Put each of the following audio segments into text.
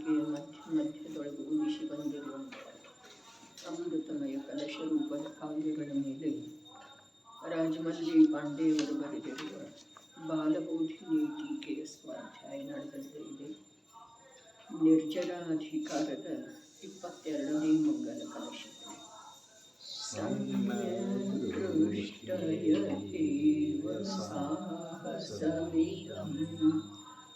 ಗಂಗೆಯ ಮಧ್ಯದೊಳಗೆ ಉದಿಸಿ ಬಂದಿರುವಂಥ ಅಮೃತಮಯ ಕಲಶ ರೂಪದ ಕಾವ್ಯಗಳ ಮೇಲೆ ರಾಜಮಲ್ಲಿ ಪಾಂಡೆಯವರು ಬರೆದಿರುವ ಬಾಲಬೋಧಿನಿ ಟೀಕೆಯ ಸ್ವಾಧ್ಯಾಯ ನಡೆದದ್ದು ಇದೆ. ನಿರ್ಜರಾಧಿಕಾರದ 22ನೇ ಮಂಗಲ ಕಲಶಗಳು. सम्यग्दृष्टयतेव साहसमिदं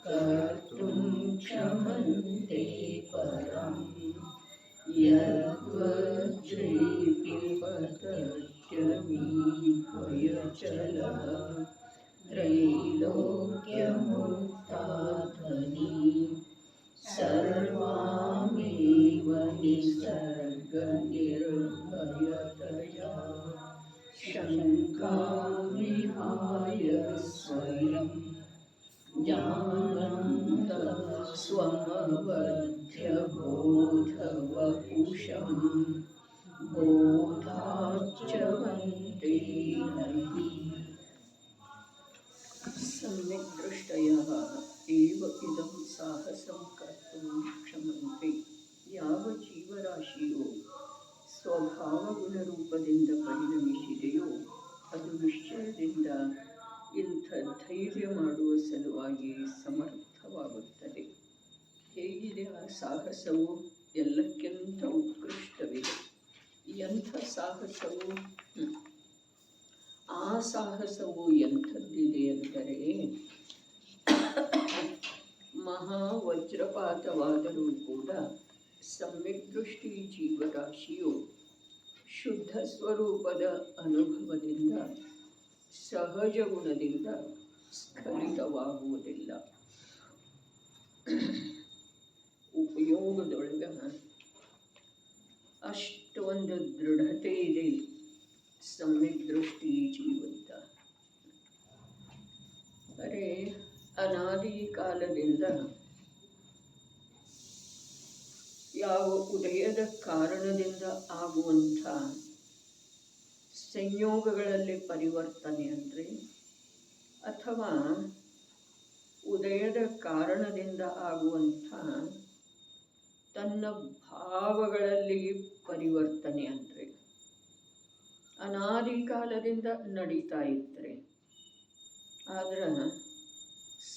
कर्तुं क्षमन्ते परं यद्वज्रेऽपिपतत्यमीभयचलः त्रैलोक्यमुक्ताधनी सर्वामेव निसर्गनिर्भयतया शङ्कां विहाय स्वयं जानन्तः स्वमवध्यबोधवपुषं बोधाच्चवन्ते नहि सम्यग्दृष्टयः एव इदं साहसं कर्तुं क्षमन्ते. ಯಾವ ಜೀವರಾಶಿಯು ಸ್ವಭಾವಗುಣರೂಪದಿಂದ ಪರಿಣಮಿಸಿದೆಯೋ ಅದು ನಿಶ್ಚಯದಿಂದ ಇಂಥ ಧೈರ್ಯ ಮಾಡುವ ಸಲುವಾಗಿ ಸಮರ್ಥವಾಗುತ್ತದೆ. ಹೇಗಿದೆ ಆ ಸಾಹಸವು? ಎಲ್ಲಕ್ಕಿಂತ ಉತ್ಕೃಷ್ಟವಿದೆ. ಎಂಥ ಸಾಹಸವು? ಆ ಸಾಹಸವು ಎಂಥದ್ದಿದೆ ಅಂದರೆ ಮಹಾವಜ್ರಪಾತವಾದರೂ ಕೂಡ ಸಮ್ಯಗ್ದೃಷ್ಟಿ ಜೀವರಾಶಿಯು ಶುದ್ಧ ಸ್ವರೂಪದ ಅನುಭವದಿಂದ ಸಹಜ ಗುಣದಿಂದ ಸ್ಖಲಿತವಾಗುವುದಿಲ್ಲ. ಉಪಯೋಗದೊಳಗ ಅಷ್ಟೊಂದು ದೃಢತೆ ಇದೆ ಸಮ್ಯಗ್ದೃಷ್ಟಿ ಜೀವಂತ. ಅರೆ ಅನಾದಿ ಕಾಲದಿಂದ ಯಾವ ಉದಯದ ಕಾರಣದಿಂದ ಆಗುವಂಥ ಸಂಯೋಗಗಳಲ್ಲಿ ಪರಿವರ್ತನೆ ಅಂದರೆ, ಅಥವಾ ಉದಯದ ಕಾರಣದಿಂದ ಆಗುವಂಥ ತನ್ನ ಭಾವಗಳಲ್ಲಿ ಪರಿವರ್ತನೆ ಅಂದರೆ ಅನಾದಿ ಕಾಲದಿಂದ ನಡೀತಾ ಇದ್ದರೆ, ಆದ್ರೆ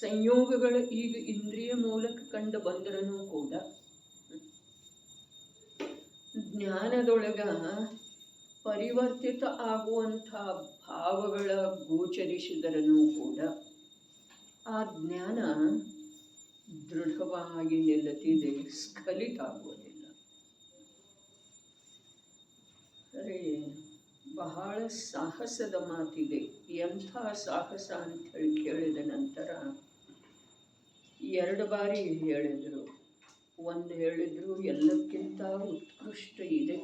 ಸಂಯೋಗಗಳು ಈಗ ಇಂದ್ರಿಯ ಮೂಲಕ ಕಂಡು ಬಂದ್ರೂ ಕೂಡ ಜ್ಞಾನದೊಳಗ ಪರಿವರ್ತಿತ ಆಗುವಂಥ ಭಾವಗಳ ಗೋಚರಿಸಿದರೂ ಕೂಡ ಆ ಜ್ಞಾನ ದೃಢವಾಗಿ ನಿಲ್ಲುತ್ತಿದೆ, ಸ್ಖಲಿತ ಆಗುವುದಿಲ್ಲ. ಅರೆ ಬಹಳ ಸಾಹಸದ ಮಾತಿದೆ. ಎಂಥ ಸಾಹಸ ಅಂತ ಹೇಳಿ ಕೇಳಿದ ನಂತರ 2 ಬಾರಿ ಹೇಳಿದರು. ಒಂದು ಹೇಳಿದ್ರು ಎಲ್ಲಕ್ಕಿಂತ ಉತ್ಕೃಷ್ಟ ಇದೆ.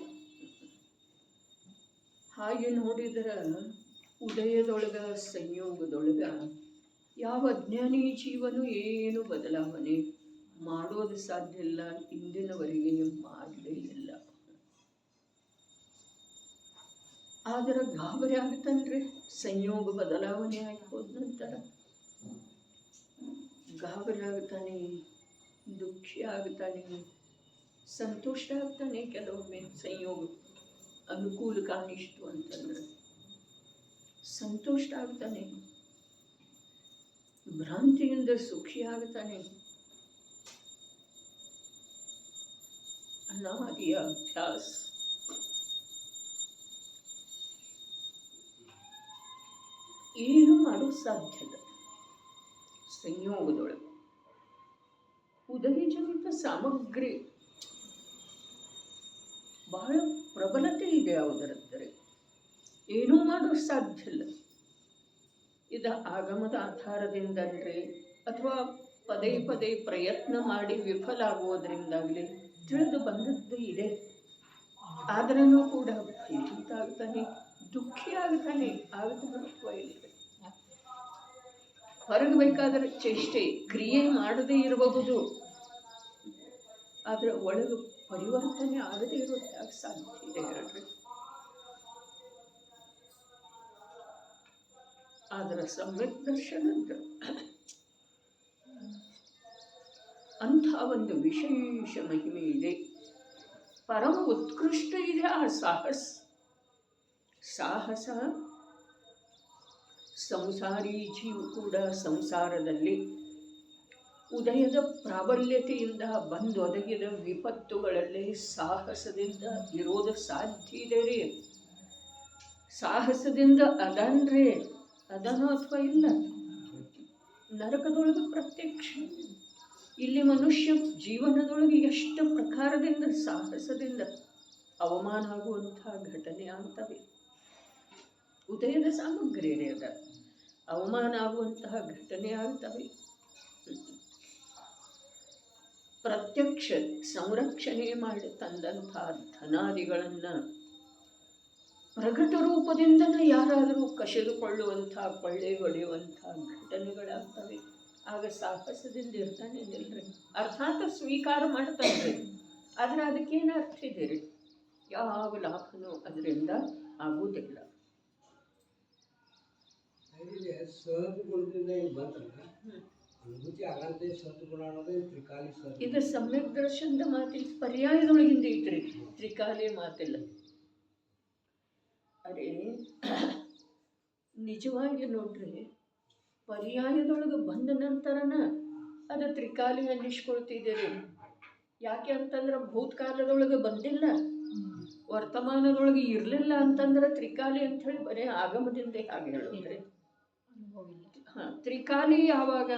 ಹಾಗೆ ನೋಡಿದರೆ ಉದಯದೊಳಗ ಸಂಯೋಗದೊಳಗ ಯಾವ ಅಜ್ಞಾನಿ ಜೀವನು ಏನು ಬದಲಾವಣೆ ಮಾಡೋದು ಸಾಧ್ಯ ಇಲ್ಲ, ಇಂದಿನವರೆಗೆ ಮಾಡಲೇ ಇಲ್ಲ. ಆದರೆ ಗಾಬರಿ ಆಗುತ್ತನ್ರಿ ಸಂಯೋಗ ಬದಲಾವಣೆ ಆಗಿ ಹೋದ ನಂತರ. ಗಾಬರಿ ಆಗ್ತಾನೆ, ದುಃಖಿ ಆಗ್ತಾನೆ, ಸಂತುಷ್ಟ ಆಗ್ತಾನೆ. ಕೆಲವೊಮ್ಮೆ ಸಂಯೋಗ ಅನುಕೂಲ ಕಾಣಿಸ್ತು ಅಂತಂದ್ರೆ ಸಂತುಷ್ಟ ಆಗ್ತಾನೆ, ಭ್ರಾಂತಿಯಿಂದ ಸುಖಿ ಆಗ್ತಾನೆ. ಅನಾದಿಯ ಅಭ್ಯಾಸ. ಏನು ಮಾಡೋದು ಸಾಧ್ಯದ ಸಂಯೋಗದೊಳಗೆ. ಉದಯಜನಿತ ಸಾಮಗ್ರಿ ಬಹಳ ಪ್ರಬಲತೆ ಇದೆ ಯಾವುದರಂದರೆ ಏನೂ ಮಾಡೋದು ಸಾಧ್ಯ ಇಲ್ಲ. ಇದು ಆಗಮದ ಆಧಾರದಿಂದಲೇ ಅಥವಾ ಪದೇ ಪದೇ ಪ್ರಯತ್ನ ಮಾಡಿ ವಿಫಲ ಆಗುವುದರಿಂದಾಗಲಿ ತಿಳಿದು ಬಂದದ್ದು ಇದೆ. ಆದ್ರೂ ಕೂಡ ಭಯಭೀತ ಆಗ್ತಾನೆ, ದುಃಖಿ ಆಗ್ತಾನೆ. ಆಗದ ಇದೆ. ಹೊರಗೆ ಬೇಕಾದರೆ ಚೇಷ್ಟೆ ಕ್ರಿಯೆ ಮಾಡದೇ ಇರಬಹುದು, ಆದರೆ ಒಳಗೆ ಪರಿವರ್ತನೆ ಆಗದೇ ಇರೋದು ಸಾಧ್ಯ ಇದೆ ಹೇಳ್ರಿ. ಆದರೆ ಸಮ್ಯಕ್ ದರ್ಶನದ ಅಂಥ ಒಂದು ವಿಶೇಷ ಮಹಿಮೆ ಇದೆ. ಪರಮ ಉತ್ಕೃಷ್ಟ ಇದೆ ಆ ಸಾಹಸ. ಸಂಸಾರಿ ಜೀವ ಕೂಡ ಸಂಸಾರದಲ್ಲಿ ಉದಯದ ಪ್ರಾಬಲ್ಯತೆಯಿಂದ ಬಂದೊದಗಿದ ವಿಪತ್ತುಗಳಲ್ಲಿ ಸಾಹಸದಿಂದ ಇರೋದು ಸಾಧ್ಯ ಇದೆ ರೀ. ಸಾಹಸದಿಂದ ಅದನ್ರಿ ಅದನೋ ಅಥವಾ ಇಲ್ಲ, ನರಕದೊಳಗೆ ಪ್ರತ್ಯಕ್ಷ. ಇಲ್ಲಿ ಮನುಷ್ಯ ಜೀವನದೊಳಗೆ ಎಷ್ಟು ಪ್ರಕಾರದಿಂದ ಸಾಹಸದಿಂದ ಅವಮಾನ ಆಗುವಂಥ ಘಟನೆ ಆಗ್ತವೆ. ಉದಯದ ಸಾಮಗ್ರಿ ಅದ, ಅವಮಾನ ಆಗುವಂತಹ ಘಟನೆ ಆಗ್ತವೆ. ಪ್ರತ್ಯಕ್ಷ ಸಂರಕ್ಷಣೆ ಮಾಡಿ ತಂದಂಥ ಧನಾದಿಗಳನ್ನು ಪ್ರಕಟ ರೂಪದಿಂದಲೇ ಯಾರಾದರೂ ಕಸಿದುಕೊಳ್ಳುವಂಥ ಕೊಳ್ಳೆ ಹೊಡೆಯುವಂಥ ಘಟನೆಗಳಾಗ್ತವೆ. ಆಗ ಸಾಹಸದಿಂದ ಇರ್ತಾನೆ ನಿಲ್ರಿ, ಅರ್ಥಾತ್ ಸ್ವೀಕಾರ ಮಾಡ್ತಾನೆ. ಆದರೆ ಅದಕ್ಕೇನು ಅರ್ಥ ಇದೆ ರೀ? ಯಾವ ಲಾಭನೂ ಅದರಿಂದ ಆಗುವುದಿಲ್ಲ. ಇದು ಸಮ್ಯಕ್ ದರ್ಶನದ ಮಾತಿಲ್ಲ, ಪರ್ಯಾಯದೊಳಗಿಂದ ಐತ್ರಿ, ತ್ರಿಕಾಲಿ ಮಾತಿಲ್ಲ. ಅರೆ ನಿಜವಾಗಿ ನೋಡ್ರಿ, ಪರ್ಯಾಯದೊಳಗೆ ಬಂದ ನಂತರನ ಅದು ತ್ರಿಕಾಲಿ ಅನ್ನಿಸ್ಕೊಳ್ತಿದ್ದೀರಿ. ಯಾಕೆ ಅಂತಂದ್ರೆ ಭೂತಕಾಲದೊಳಗೆ ಬಂದಿಲ್ಲ, ವರ್ತಮಾನದೊಳಗೆ ಇರಲಿಲ್ಲ ಅಂತಂದ್ರೆ ತ್ರಿಕಾಲಿ ಅಂಥೇಳಿ ಬರೀ ಆಗಮದಿಂದ ಹಾಗೆ ಹೇಳಿದ್ರಿ. ತ್ರಿಕಾಲಿ ಯಾವಾಗ?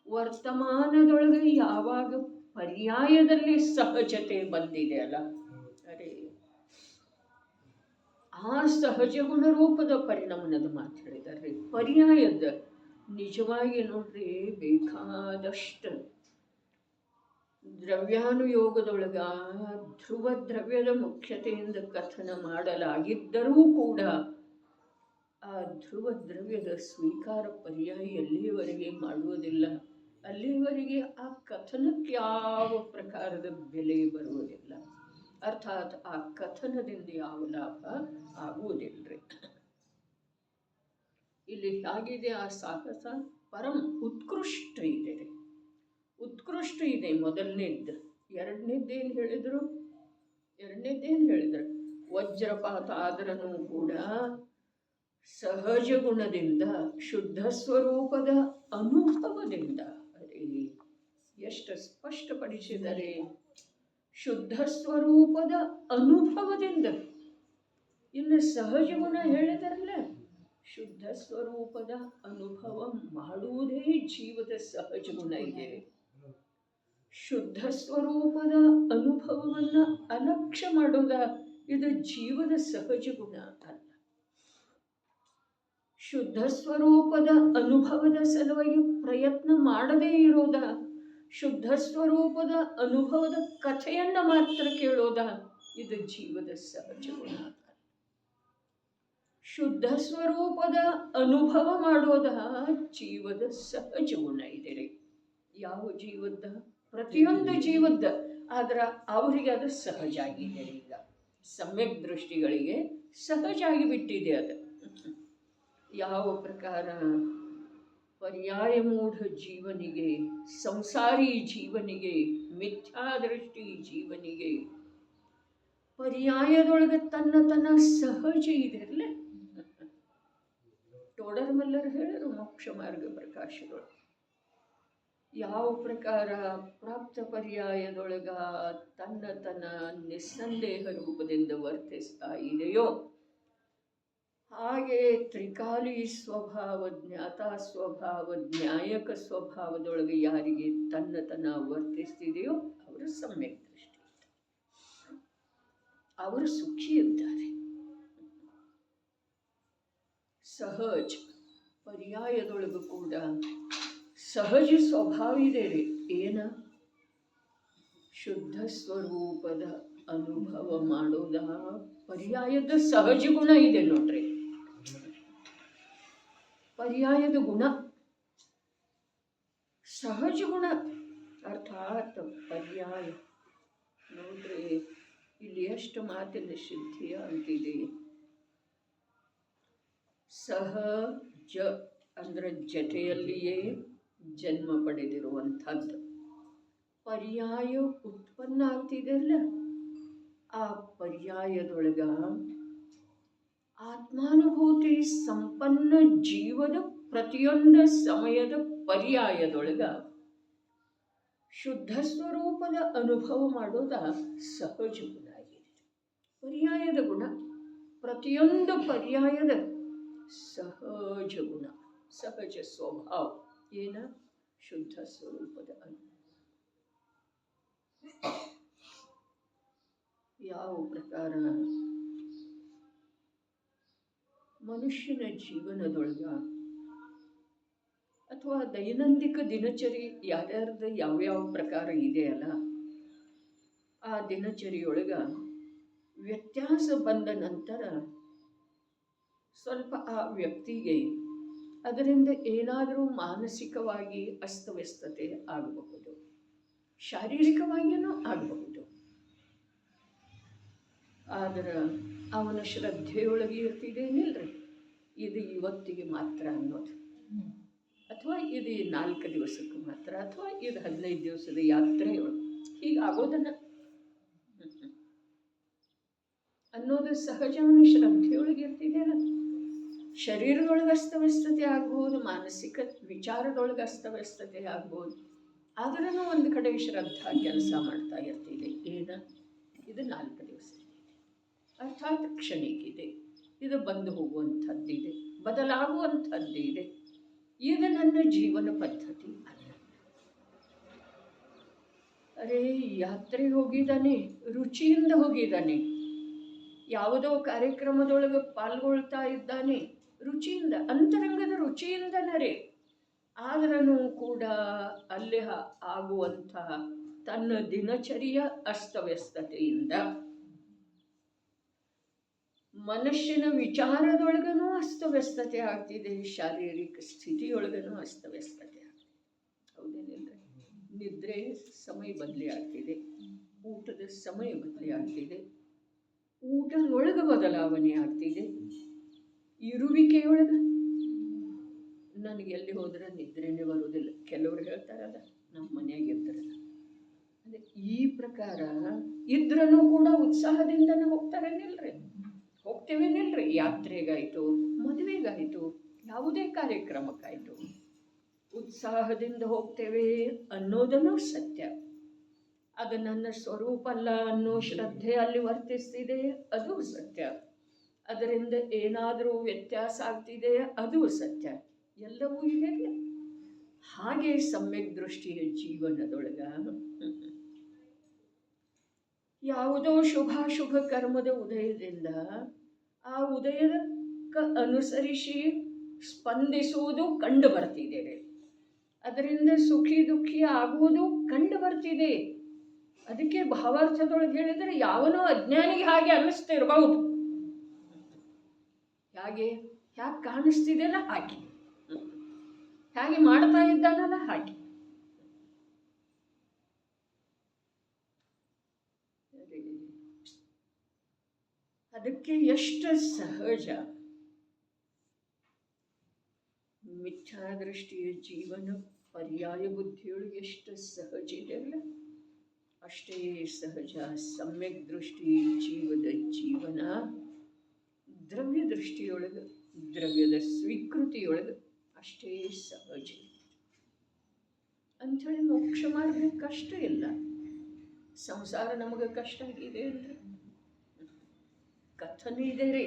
ವರ್ತಮಾನದೊಳಗೆ ಯಾವಾಗ ಪರ್ಯಾಯದಲ್ಲಿ ಸಹಜತೆ ಬಂದಿದೆ ಅಲ್ಲ, ಅರೆ ಆ ಸಹಜ ಗುಣರೂಪದ ಪರಿಣಾಮನದ ಮಾತು ಹೇಳಿದಾರೆ. ಪರ್ಯಾಯದ ನಿಜವಾಗಿ ನೋಡ್ರಿ, ಬೇಕಾದಷ್ಟು ದ್ರವ್ಯಾನುಯೋಗದೊಳಗ ಧ್ರುವ ದ್ರವ್ಯದ ಮುಖ್ಯತೆಯಿಂದ ಕಥನ ಮಾಡಲಾಗಿದ್ದರೂ ಕೂಡ ಆ ಧ್ರುವ ದ್ರವ್ಯದ ಸ್ವೀಕಾರ ಪರ್ಯಾಯ ಎಲ್ಲಿಯವರೆಗೆ ಮಾಡುವುದಿಲ್ಲ, ಅಲ್ಲಿಯವರೆಗೆ ಆ ಕಥನಕ್ಕೆ ಯಾವ ಪ್ರಕಾರದ ಬೆಲೆ ಬರುವುದಿಲ್ಲ. ಅರ್ಥಾತ್ ಆ ಕಥನದಿಂದ ಯಾವ ಲಾಭ ಆಗುವುದಿಲ್ಲರಿ. ಇಲ್ಲಿ ಹೇಗಿದೆ ಆ ಸಾಹಸ? ಪರಂ ಉತ್ಕೃಷ್ಟ ಇದೆ ರೀ, ಉತ್ಕೃಷ್ಟ ಇದೆ ಮೊದಲನೇದ್ದು. ಎರಡನೇದ್ದೇನು ಹೇಳಿದರು? ವಜ್ರಪಾತ ಆದ್ರೂ ಕೂಡ ಸಹಜ ಗುಣದಿಂದ, ಶುದ್ಧ ಸ್ವರೂಪದ ಅನುಭವದಿಂದ. ಅದೇ ಎಷ್ಟು ಸ್ಪಷ್ಟಪಡಿಸಿದರೆ, ಶುದ್ಧ ಸ್ವರೂಪದ ಅನುಭವದಿಂದ. ಇನ್ನು ಸಹಜ ಗುಣ ಹೇಳಿದಾರಲ್ಲ, ಶುದ್ಧ ಸ್ವರೂಪದ ಅನುಭವ ಮಾಡುವುದೇ ಜೀವದ ಸಹಜ ಗುಣ ಇದೆ. ಶುದ್ಧ ಸ್ವರೂಪದ ಅನುಭವವನ್ನು ಅಲಕ್ಷ್ಯ ಮಾಡೋದ ಇದು ಜೀವದ ಸಹಜ ಗುಣ ಅಲ್ಲ. ಶುದ್ಧ ಸ್ವರೂಪದ ಅನುಭವದ ಸಲುವಾಗಿ ಪ್ರಯತ್ನ ಮಾಡದೇ ಇರೋದ, ಶುದ್ಧ ಸ್ವರೂಪದ ಅನುಭವದ ಕಥೆಯನ್ನು ಮಾತ್ರ ಕೇಳೋದ ಇದು ಜೀವದ ಸಹಜ ಗುಣ. ಶುದ್ಧ ಸ್ವರೂಪದ ಅನುಭವ ಮಾಡೋದ ಜೀವದ ಸಹಜ ಗುಣ ಇದೆ ರೀ. ಯಾವ ಜೀವದ? ಪ್ರತಿಯೊಂದು ಜೀವದ. ಆದ್ರೆ ಅವರಿಗೆ ಅದು ಸಹಜ ಆಗಿದೆ. ಈಗ ಸಮ್ಯಕ್ ದೃಷ್ಟಿಗಳಿಗೆ ಸಹಜ ಆಗಿಬಿಟ್ಟಿದೆ ಅದು. ಯಾವ ಪ್ರಕಾರ? ಪರ್ಯಾಯ ಮೂಢ ಜೀವನಿಗೆ, ಸಂಸಾರಿ ಜೀವನಿಗೆ, ಮಿಥ್ಯಾದೃಷ್ಟಿ ಜೀವನಿಗೆ ಪರ್ಯಾಯದೊಳಗೆ ತನ್ನ ಸಹಜ ಇದೆಲ್ಲ. ಟೋಡರ್ ಮಲ್ಲರು ಹೇಳಿದ್ರು ಮೋಕ್ಷ ಮಾರ್ಗ ಪ್ರಕಾಶದೊಳಗೆ ಯಾವ ಪ್ರಕಾರ ಪ್ರಾಪ್ತ ಪರ್ಯಾಯದೊಳಗ ತನ್ನ ನಿಸ್ಸಂದೇಹ ರೂಪದಿಂದ ವರ್ತಿಸ್ತಾ ಇದೆಯೋ, ಹಾಗೆ ತ್ರಿಕಾಲಿ ಸ್ವಭಾವ, ಜ್ಞಾತಾ ಸ್ವಭಾವ, ನ್ಯಾಯಕ ಸ್ವಭಾವದೊಳಗೆ ಯಾರಿಗೆ ತನ್ನ ವರ್ತಿಸ್ತಿದೆಯೋ ಅವರು ಸಮ್ಯಕ್ ದೃಷ್ಟಿ, ಅವರು ಸುಖಿ ಇದ್ದಾರೆ. ಸಹಜ ಪರ್ಯಾಯದೊಳಗೂ ಕೂಡ ಸಹಜ ಸ್ವಭಾವ ಇದೆ ರೀ. ಏನ? ಶುದ್ಧ ಸ್ವರೂಪದ ಅನುಭವ ಮಾಡೋದ ಪರ್ಯಾಯದ ಸಹಜ ಗುಣ ಇದೆ ನೋಡ್ರಿ. ಪರ್ಯಾಯದ ಗುಣ ಸಹಜ ಗುಣ, ಅರ್ಥಾತ್ ಪರ್ಯಾಯ ನೋಡ್ರಿ. ಇಲ್ಲಿ ಎಷ್ಟು ಮಾತಿನ ಸಿದ್ಧಿಯ ಅಂತಿದೆ. ಸಹಜ ಅಂದ್ರೆ ಜತೆಯಲ್ಲಿಯೇ ಜನ್ಮ ಪಡೆದಿರುವಂಥದ್ದು. ಪರ್ಯಾಯ ಉತ್ಪನ್ನ ಆಗ್ತಿದೆಯಲ್ಲ, ಆ ಪರ್ಯಾಯದೊಳಗ ಆತ್ಮಾನುಭೂತಿ ಸಂಪನ್ನ ಜೀವದ ಪ್ರತಿಯೊಂದು ಸಮಯದ ಪರ್ಯಾಯದೊಳಗ ಶುದ್ಧ ಸ್ವರೂಪದ ಅನುಭವ ಮಾಡೋದ ಸಹಜ ಗುಣ ಆಗಿದೆ. ಪರ್ಯಾಯದ ಗುಣ, ಪ್ರತಿಯೊಂದು ಪರ್ಯಾಯದ ಸಹಜ ಗುಣ, ಸಹಜ ಸ್ವಭಾವ ಏನ? ಶುದ್ಧ ಸ್ವರೂಪದ ಅನುಭವ. ಯಾವ ಪ್ರಕಾರ ಮನುಷ್ಯನ ಜೀವನದೊಳಗ ಅಥವಾ ದೈನಂದಿಕ ದಿನಚರಿ ಯಾರ್ಯಾರ್ದು ಯಾವ್ಯಾವ ಪ್ರಕಾರ ಇದೆಯಲ್ಲ, ಆ ದಿನಚರಿಯೊಳಗ ವ್ಯತ್ಯಾಸ ಬಂದ ನಂತರ ಸ್ವಲ್ಪ ಆ ವ್ಯಕ್ತಿಗೆ ಅದರಿಂದ ಏನಾದರೂ ಮಾನಸಿಕವಾಗಿ ಅಸ್ತವ್ಯಸ್ತತೆ ಆಗಬಹುದು, ಶಾರೀರಿಕವಾಗಿಯೂ ಆಗಬಹುದು. ಆದ್ರೆ ಅವನ ಶ್ರದ್ಧೆಯೊಳಗೆ ಇರ್ತಿದೇನಿಲ್ರಿ, ಇದು ಇವತ್ತಿಗೆ ಮಾತ್ರ ಅನ್ನೋದು, ಅಥವಾ ಇದು 4 ದಿವಸಕ್ಕೆ ಮಾತ್ರ, ಅಥವಾ ಇದು 15 ದಿವಸದ ಯಾತ್ರೆಯೊಳಗೆ ಹೀಗಾಗೋದನ್ನ ಅನ್ನೋದು ಸಹಜ. ಅವನ ಶ್ರದ್ಧೆಯೊಳಗೆ ಇರ್ತಿದೆಯಲ್ಲ. ಶರೀರದೊಳಗೆ ಅಸ್ತವ್ಯಸ್ತತೆ ಆಗ್ಬೋದು, ಮಾನಸಿಕ ವಿಚಾರದೊಳಗೆ ಅಸ್ತವ್ಯಸ್ತತೆ ಆಗ್ಬೋದು, ಆದ್ರೂ ಒಂದು ಕಡೆ ಶ್ರದ್ಧಾ ಕೆಲಸ ಮಾಡ್ತಾ ಇರ್ತಿದೆ. ಏನ? ಇದು 4 ದಿವಸ, ಅರ್ಥಾತ್ ಕ್ಷಣಿಕಿದೆ, ಇದು ಬಂದು ಹೋಗುವಂಥದ್ದಿದೆ, ಬದಲಾಗುವಂಥದ್ದಿದೆ. ಇದು ನನ್ನ ಜೀವನ ಪದ್ಧತಿ ಅಲ್ಲ. ಅರೇ, ಯಾತ್ರೆಗೆ ಹೋಗಿದ್ದಾನೆ, ರುಚಿಯಿಂದ ಹೋಗಿದ್ದಾನೆ, ಯಾವುದೋ ಕಾರ್ಯಕ್ರಮದೊಳಗೆ ಪಾಲ್ಗೊಳ್ತಾ ಇದ್ದಾನೆ, ರುಚಿಯಿಂದ, ಅಂತರಂಗದ ರುಚಿಯಿಂದನರೇ. ಆದ್ರೂ ಕೂಡ ಅಲ್ಲಿ ಆಗುವಂಥ ತನ್ನ ದಿನಚರಿಯ ಅಸ್ತವ್ಯಸ್ತತೆಯಿಂದ ಮನುಷ್ಯನ ವಿಚಾರದೊಳಗನೂ ಅಸ್ತವ್ಯಸ್ತತೆ ಆಗ್ತಿದೆ, ಶಾರೀರಿಕ ಸ್ಥಿತಿಯೊಳಗನೂ ಅಸ್ತವ್ಯಸ್ತತೆ ಆಗ್ತಿದೆ. ಹೌದೇನಿಲ್ಲ? ನಿದ್ರೆ ಸಮಯ ಬದಲಿ ಆಗ್ತಿದೆ, ಊಟದ ಸಮಯ ಬದಲಿ ಆಗ್ತಿದೆ, ಊಟದೊಳಗೆ ಬದಲಾವಣೆ ಆಗ್ತಿದೆ, ಇರುವಿಕೆಯೊಳಗೆ ನನಗೆ ಎಲ್ಲಿ ಹೋದ್ರೆ ನಿದ್ರೆನೇ ಬರೋದಿಲ್ಲ. ಕೆಲವರು ಹೇಳ್ತಾರಲ್ಲ, ನಮ್ಮ ಮನೆಯಾಗ ಇರ್ತಾರಲ್ಲ, ಅದೇ ಈ ಪ್ರಕಾರ ಇದ್ರೂ ಕೂಡ ಉತ್ಸಾಹದಿಂದನೇ ಹೋಗ್ತಾರೇನಿಲ್ರಿ, ಹೋಗ್ತೇವೇನಿಲ್ರಿ. ಯಾತ್ರೆಗಾಯಿತು, ಮದುವೆಗಾಯಿತು, ಯಾವುದೇ ಕಾರ್ಯಕ್ರಮಕ್ಕಾಯಿತು ಉತ್ಸಾಹದಿಂದ ಹೋಗ್ತೇವೆ ಅನ್ನೋದನ್ನು ಸತ್ಯ. ಅದು ನನ್ನ ಸ್ವರೂಪ ಅಲ್ಲ ಅನ್ನೋ ಶ್ರದ್ಧೆ ಅಲ್ಲಿ ವರ್ತಿಸ್ತಿದೆ, ಅದು ಸತ್ಯ. ಅದರಿಂದ ಏನಾದರೂ ವ್ಯತ್ಯಾಸ ಆಗ್ತಿದೆ, ಅದು ಸತ್ಯ. ಎಲ್ಲವೂ ಇದೆ. ಹಾಗೆ ಸಮ್ಯಕ್ ದೃಷ್ಟಿಯ ಜೀವನದೊಳಗ ಯಾವುದೋ ಶುಭಾಶುಭ ಕರ್ಮದ ಉದಯದಿಂದ ಆ ಉದಯಕ್ಕೆ ಅನುಸರಿಸಿ ಸ್ಪಂದಿಸುವುದು ಕಂಡು ಬರ್ತಿದೆ. ಅದರಿಂದ ಸುಖಿ ದುಃಖಿ ಆಗುವುದು ಕಂಡು ಬರ್ತಿದೆ. ಅದಕ್ಕೆ ಭಾವಾರ್ಥದೊಳಗೆ ಹೇಳಿದರೆ ಯಾವನೋ ಅಜ್ಞಾನಿಗೆ ಹಾಗೆ ಅನ್ನಿಸ್ತಿರ್ಬಹುದು. ಹೇಗೆ ಕಾಣಿಸ್ತಿದೆಯಲ್ಲ ಹಾಗೆ, ಹೇಗೆ ಮಾಡ್ತಾ ಇದ್ದಾನಲ್ಲ ಹಾಗೆ. ಅದಕ್ಕೆ ಎಷ್ಟು ಸಹಜ ಮಿಥ್ಯಾದೃಷ್ಟಿಯ ಜೀವನ ಪರ್ಯಾಯ ಬುದ್ಧಿಯೊಳಗೆ ಎಷ್ಟು ಸಹಜ ಇದೆಯಲ್ಲ, ಅಷ್ಟೇ ಸಹಜ ಸಮ್ಯಕ್ ದೃಷ್ಟಿ ಜೀವದ ಜೀವನ ದ್ರವ್ಯ ದೃಷ್ಟಿಯೊಳಗೆ, ದ್ರವ್ಯದ ಸ್ವೀಕೃತಿಯೊಳಗೆ ಅಷ್ಟೇ ಸಹಜ. ಅಂಥೇಳಿ ಮೋಕ್ಷ ಮಾಡಬೇಕು ಕಷ್ಟ ಇಲ್ಲ. ಸಂಸಾರ ನಮಗೆ ಕಷ್ಟ ಆಗಿದೆ ಅಂದರೆ ಕಥನೆ ಇದೆ ರೀ.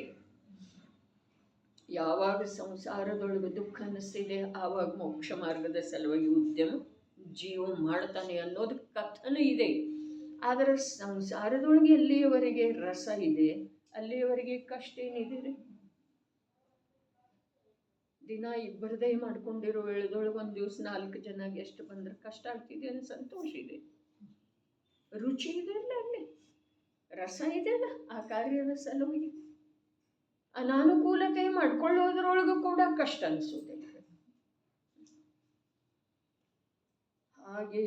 ಯಾವಾಗ ಸಂಸಾರದೊಳಗೆ ದುಃಖ ಅನ್ನಿಸ್ತಿದೆ ಆವಾಗ ಮೋಕ್ಷ ಮಾರ್ಗದ ಸಲುವಾಗಿ ಉದ್ಯಮ ಜೀವ ಮಾಡ್ತಾನೆ ಅನ್ನೋದು ಕಥನೆ ಇದೆ. ಆದರೆ ಸಂಸಾರದೊಳಗೆ ಎಲ್ಲಿಯವರೆಗೆ ರಸ ಇದೆ ಅಲ್ಲಿಯವರೆಗೆ ಕಷ್ಟ ಏನಿದೆ ರೀ. ದಿನ ಇಬ್ಬರದೇ ಮಾಡ್ಕೊಂಡಿರೋ ವೇಳೆದೊಳಗೆ ಒಂದು ದಿವಸ 4 ಜನ ಎಷ್ಟು ಬಂದ್ರೆ ಕಷ್ಟ ಆಗ್ತಿದೆ ಅನ್ನೋ ಸಂತೋಷ ಇದೆ, ರುಚಿ ಇದೆ ಅಲ್ಲ, ಅಲ್ಲಿ ರಸ ಇದೆಯಲ್ಲ ಆ ಕಾರ್ಯದ ಸಲುವಾಗಿ. ಅನಾನುಕೂಲತೆ ಮಾಡ್ಕೊಳ್ಳೋದ್ರೊಳಗೂ ಕೂಡ ಕಷ್ಟ ಅನಿಸೋದಿಲ್ಲ. ಹಾಗೆ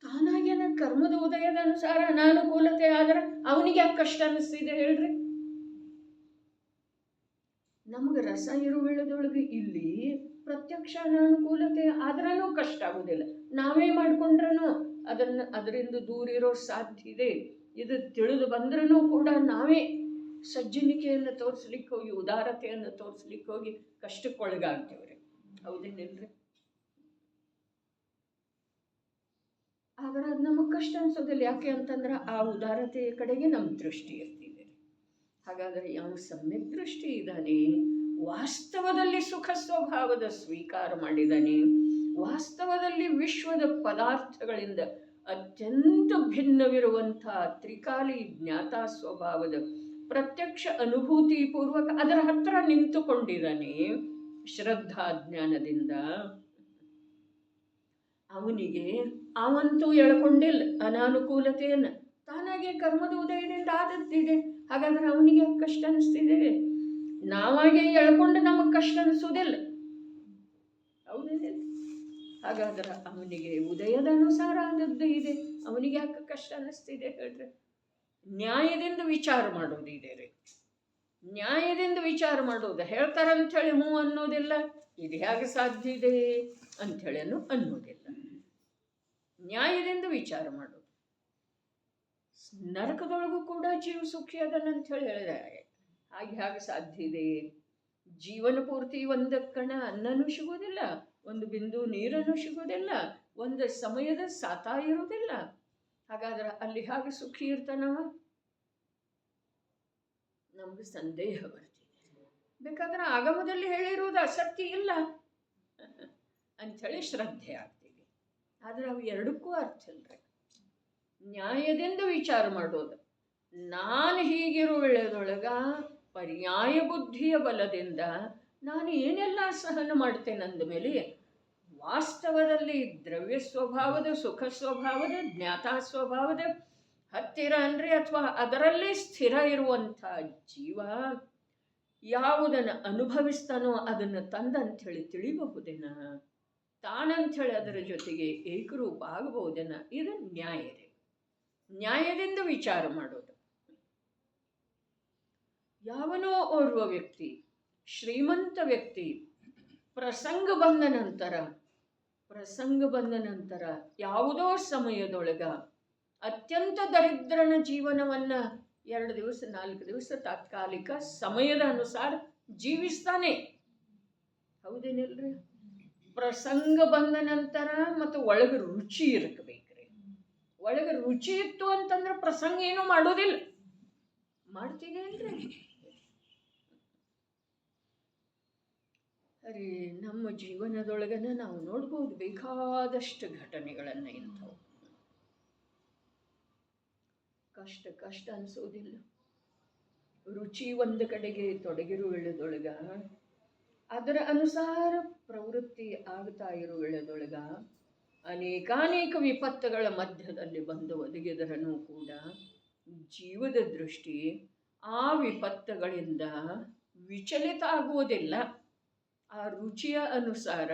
ತಾನಾಗೇನ ಕರ್ಮದ ಉದಯದ ಅನುಸಾರ ಅನಾನುಕೂಲತೆ ಆದ್ರೆ ಅವನಿಗೆ ಯಾಕೆ ಕಷ್ಟ ಅನಿಸ್ತಿದೆ ಹೇಳ್ರಿ. ನಮಗೆ ರಸ ಇರೋ ವೇಳೆದೊಳಗೆ ಇಲ್ಲಿ ಪ್ರತ್ಯಕ್ಷ ಅನಾನುಕೂಲತೆ ಆದ್ರೂ ಕಷ್ಟ ಆಗೋದಿಲ್ಲ. ನಾವೇ ಮಾಡ್ಕೊಂಡ್ರೂ ಅದರಿಂದ ದೂರಿರೋ ಸಾಧ್ಯ ಇದೆ. ಇದು ತಿಳಿದು ಬಂದ್ರೂ ಕೂಡ ನಾವೇ ಸಜ್ಜನಿಕೆಯನ್ನು ತೋರಿಸ್ಲಿಕ್ಕೆ ಹೋಗಿ, ಉದಾರತೆಯನ್ನು ತೋರಿಸ್ಲಿಕ್ಕೆ ಹೋಗಿ ಕಷ್ಟಕ್ಕೊಳಗಾಗ್ತೀವ್ರಿ. ಹೌದೇನಿಲ್ರಿ? ಆದ್ರೆ ಅದು ನಮಗೆ ಕಷ್ಟ ಅನ್ಸೋದಿಲ್ಲ. ಯಾಕೆ ಅಂತಂದ್ರೆ ಆ ಉದಾರತೆಯ ಕಡೆಗೆ ನಮ್ಮ ದೃಷ್ಟಿ ಇರ್ತಿದೆ. ಹಾಗಾದರೆ ಯಾವ ಸಮ್ಯಕ್ ದೃಷ್ಟಿ ಇದ್ದಾನೆ, ವಾಸ್ತವದಲ್ಲಿ ಸುಖ ಸ್ವಭಾವದ ಸ್ವೀಕಾರ ಮಾಡಿದ್ದಾನೆ, ವಾಸ್ತವದಲ್ಲಿ ವಿಶ್ವದ ಪದಾರ್ಥಗಳಿಂದ ಅತ್ಯಂತ ಭಿನ್ನವಿರುವಂಥ ತ್ರಿಕಾಲಿ ಜ್ಞಾತ ಸ್ವಭಾವದ ಪ್ರತ್ಯಕ್ಷ ಅನುಭೂತಿ ಪೂರ್ವಕ ಅದರ ಹತ್ರ ನಿಂತುಕೊಂಡಿದ್ದಾನೆ ಶ್ರದ್ಧಾ ಜ್ಞಾನದಿಂದ. ಅವನಿಗೆ ಅವಂತೂ ಎಳ್ಕೊಂಡಿಲ್ಲ ಅನಾನುಕೂಲತೆಯನ್ನು, ತಾನಾಗೆ ಕರ್ಮದ ಉದಯದಿಂದ ಆದದ್ದಿದೆ. ಹಾಗಾದ್ರೆ ಅವನಿಗೆ ಕಷ್ಟ ಅನಿಸ್ತಿದೆ. ನಾವಾಗೆ ಎಳ್ಕೊಂಡು ನಮಗೆ ಕಷ್ಟ ಅನಿಸೋದಿಲ್ಲ. ಹೌದೇನಿಲ್ಲ? ಹಾಗಾದ್ರೆ ಅವನಿಗೆ ಉದಯದ ಅನುಸಾರ ಆದದ್ದು ಇದೆ, ಅವನಿಗೆ ಯಾಕೆ ಕಷ್ಟ ಅನ್ನಿಸ್ತಿದೆ ಹೇಳ್ರಿ? ನ್ಯಾಯದಿಂದ ವಿಚಾರ ಮಾಡೋದಿದೆ ರೀ. ನ್ಯಾಯದಿಂದ ವಿಚಾರ ಮಾಡೋದು. ಹೇಳ್ತಾರಂಥೇಳಿ ಹ್ಞೂ ಅನ್ನೋದಿಲ್ಲ, ಇದು ಹೇಗೆ ಸಾಧ್ಯ ಇದೆ ಅಂಥೇಳಿ ಅನ್ನೋದಿಲ್ಲ. ನ್ಯಾಯದಿಂದ ವಿಚಾರ ಮಾಡೋದು. ನರಕದೊಳಗೂ ಕೂಡ ಜೀವ ಸುಖಿ ಅದನ್ನಂಥೇಳಿ ಹೇಳಿದೆ. ಹಾಗೆ ಹೇಗೆ ಸಾಧ್ಯ ಇದೆ? ಜೀವನ ಪೂರ್ತಿ ಒಂದು ಕಣ ಅನ್ನನೂ ಸಿಗೋದಿಲ್ಲ, ಒಂದು ಬಿಂದು ನೀರನ್ನು ಸಿಗೋದಿಲ್ಲ, ಒಂದು ಸಮಯದ ಸಾತ ಇರೋದಿಲ್ಲ. ಹಾಗಾದ್ರೆ ಅಲ್ಲಿ ಹೇಗೆ ಸುಖಿ ಇರ್ತಾನವ? ನಮ್ಗೆ ಸಂದೇಹ ಬರ್ತಿದೆ. ಬೇಕಾದ್ರೆ ಆಗಮದಲ್ಲಿ ಹೇಳಿರುವುದು ಅಸತ್ಯ ಇಲ್ಲ ಅಂಥೇಳಿ ಶ್ರದ್ಧೆ ಆಗ್ತೀವಿ. ಆದರೆ ಅವು ಎರಡಕ್ಕೂ ಅರ್ಥ ಇಲ್ರಿ. ನ್ಯಾಯದಿಂದ ವಿಚಾರ ಮಾಡೋದು. ನಾನು ಹೀಗಿರೋ ವೇಳೆದೊಳಗ ಪರ್ಯಾಯ ಬುದ್ಧಿಯ ಬಲದಿಂದ ನಾನು ಏನೆಲ್ಲ ಸಹನ ಮಾಡ್ತೇನೆ ಅಂದ ಮೇಲೆ ವಾಸ್ತವದಲ್ಲಿ ದ್ರವ್ಯ ಸ್ವಭಾವದ, ಸುಖ ಸ್ವಭಾವದ, ಜ್ಞಾತ ಸ್ವಭಾವದ ಹತ್ತಿರ ಅಂದರೆ ಅಥವಾ ಅದರಲ್ಲೇ ಸ್ಥಿರ ಇರುವಂಥ ಜೀವ ಯಾವುದನ್ನು ಅನುಭವಿಸ್ತಾನೋ ಅದನ್ನು ತಂದಂಥೇಳಿ ತಿಳಿಬಹುದೇನ, ತಾನಂಥೇಳಿ ಅದರ ಜೊತೆಗೆ ಏಕರೂಪ ಆಗಬಹುದೇನ? ಇದು ನ್ಯಾಯದೇ. ನ್ಯಾಯದಿಂದ ವಿಚಾರ ಮಾಡೋದು. ಯಾವನೋ ಓರ್ವ ವ್ಯಕ್ತಿ, ಶ್ರೀಮಂತ ವ್ಯಕ್ತಿ, ಪ್ರಸಂಗ ಬಂದ ನಂತರ ಯಾವುದೋ ಸಮಯದೊಳಗ ಅತ್ಯಂತ ದರಿದ್ರನ ಜೀವನವನ್ನು 2 ದಿವಸ 4 ದಿವಸ ತಾತ್ಕಾಲಿಕ ಸಮಯದ ಅನುಸಾರ ಜೀವಿಸ್ತಾನೆ. ಹೌದೇನಿಲ್ರಿ? ಪ್ರಸಂಗ ಬಂದ ನಂತರ ಮತ್ತು ಒಳಗೆ ರುಚಿ ಇರಬೇಕ್ರಿ. ಒಳಗೆ ರುಚಿ ಇತ್ತು ಅಂತಂದ್ರೆ ಪ್ರಸಂಗ ಏನೂ ಮಾಡೋದಿಲ್ಲ. ಮಾಡ್ತೀನಿ ಅಲ್ರಿ? ಅರೆ, ನಮ್ಮ ಜೀವನದೊಳಗನ ನಾವು ನೋಡ್ಬೋದು ಬೇಕಾದಷ್ಟು ಘಟನೆಗಳನ್ನು. ಇಂಥವು ಕಷ್ಟ ಅನಿಸೋದಿಲ್ಲ. ರುಚಿ ಒಂದು ಕಡೆಗೆ ತೊಡಗಿರೋ ವೇಳೆದೊಳಗ ಅದರ ಅನುಸಾರ ಪ್ರವೃತ್ತಿ ಆಗ್ತಾ ಇರೋ ವೇಳೆದೊಳಗ ಅನೇಕಾನೇಕ ವಿಪತ್ತುಗಳ ಮಧ್ಯದಲ್ಲಿ ಬಂದು ಒದಗಿದರನೂ ಕೂಡ ಜೀವದ ದೃಷ್ಟಿ ಆ ವಿಪತ್ತುಗಳಿಂದ ವಿಚಲಿತ ಆಗುವುದಿಲ್ಲ. ಆ ರುಚಿಯ ಅನುಸಾರ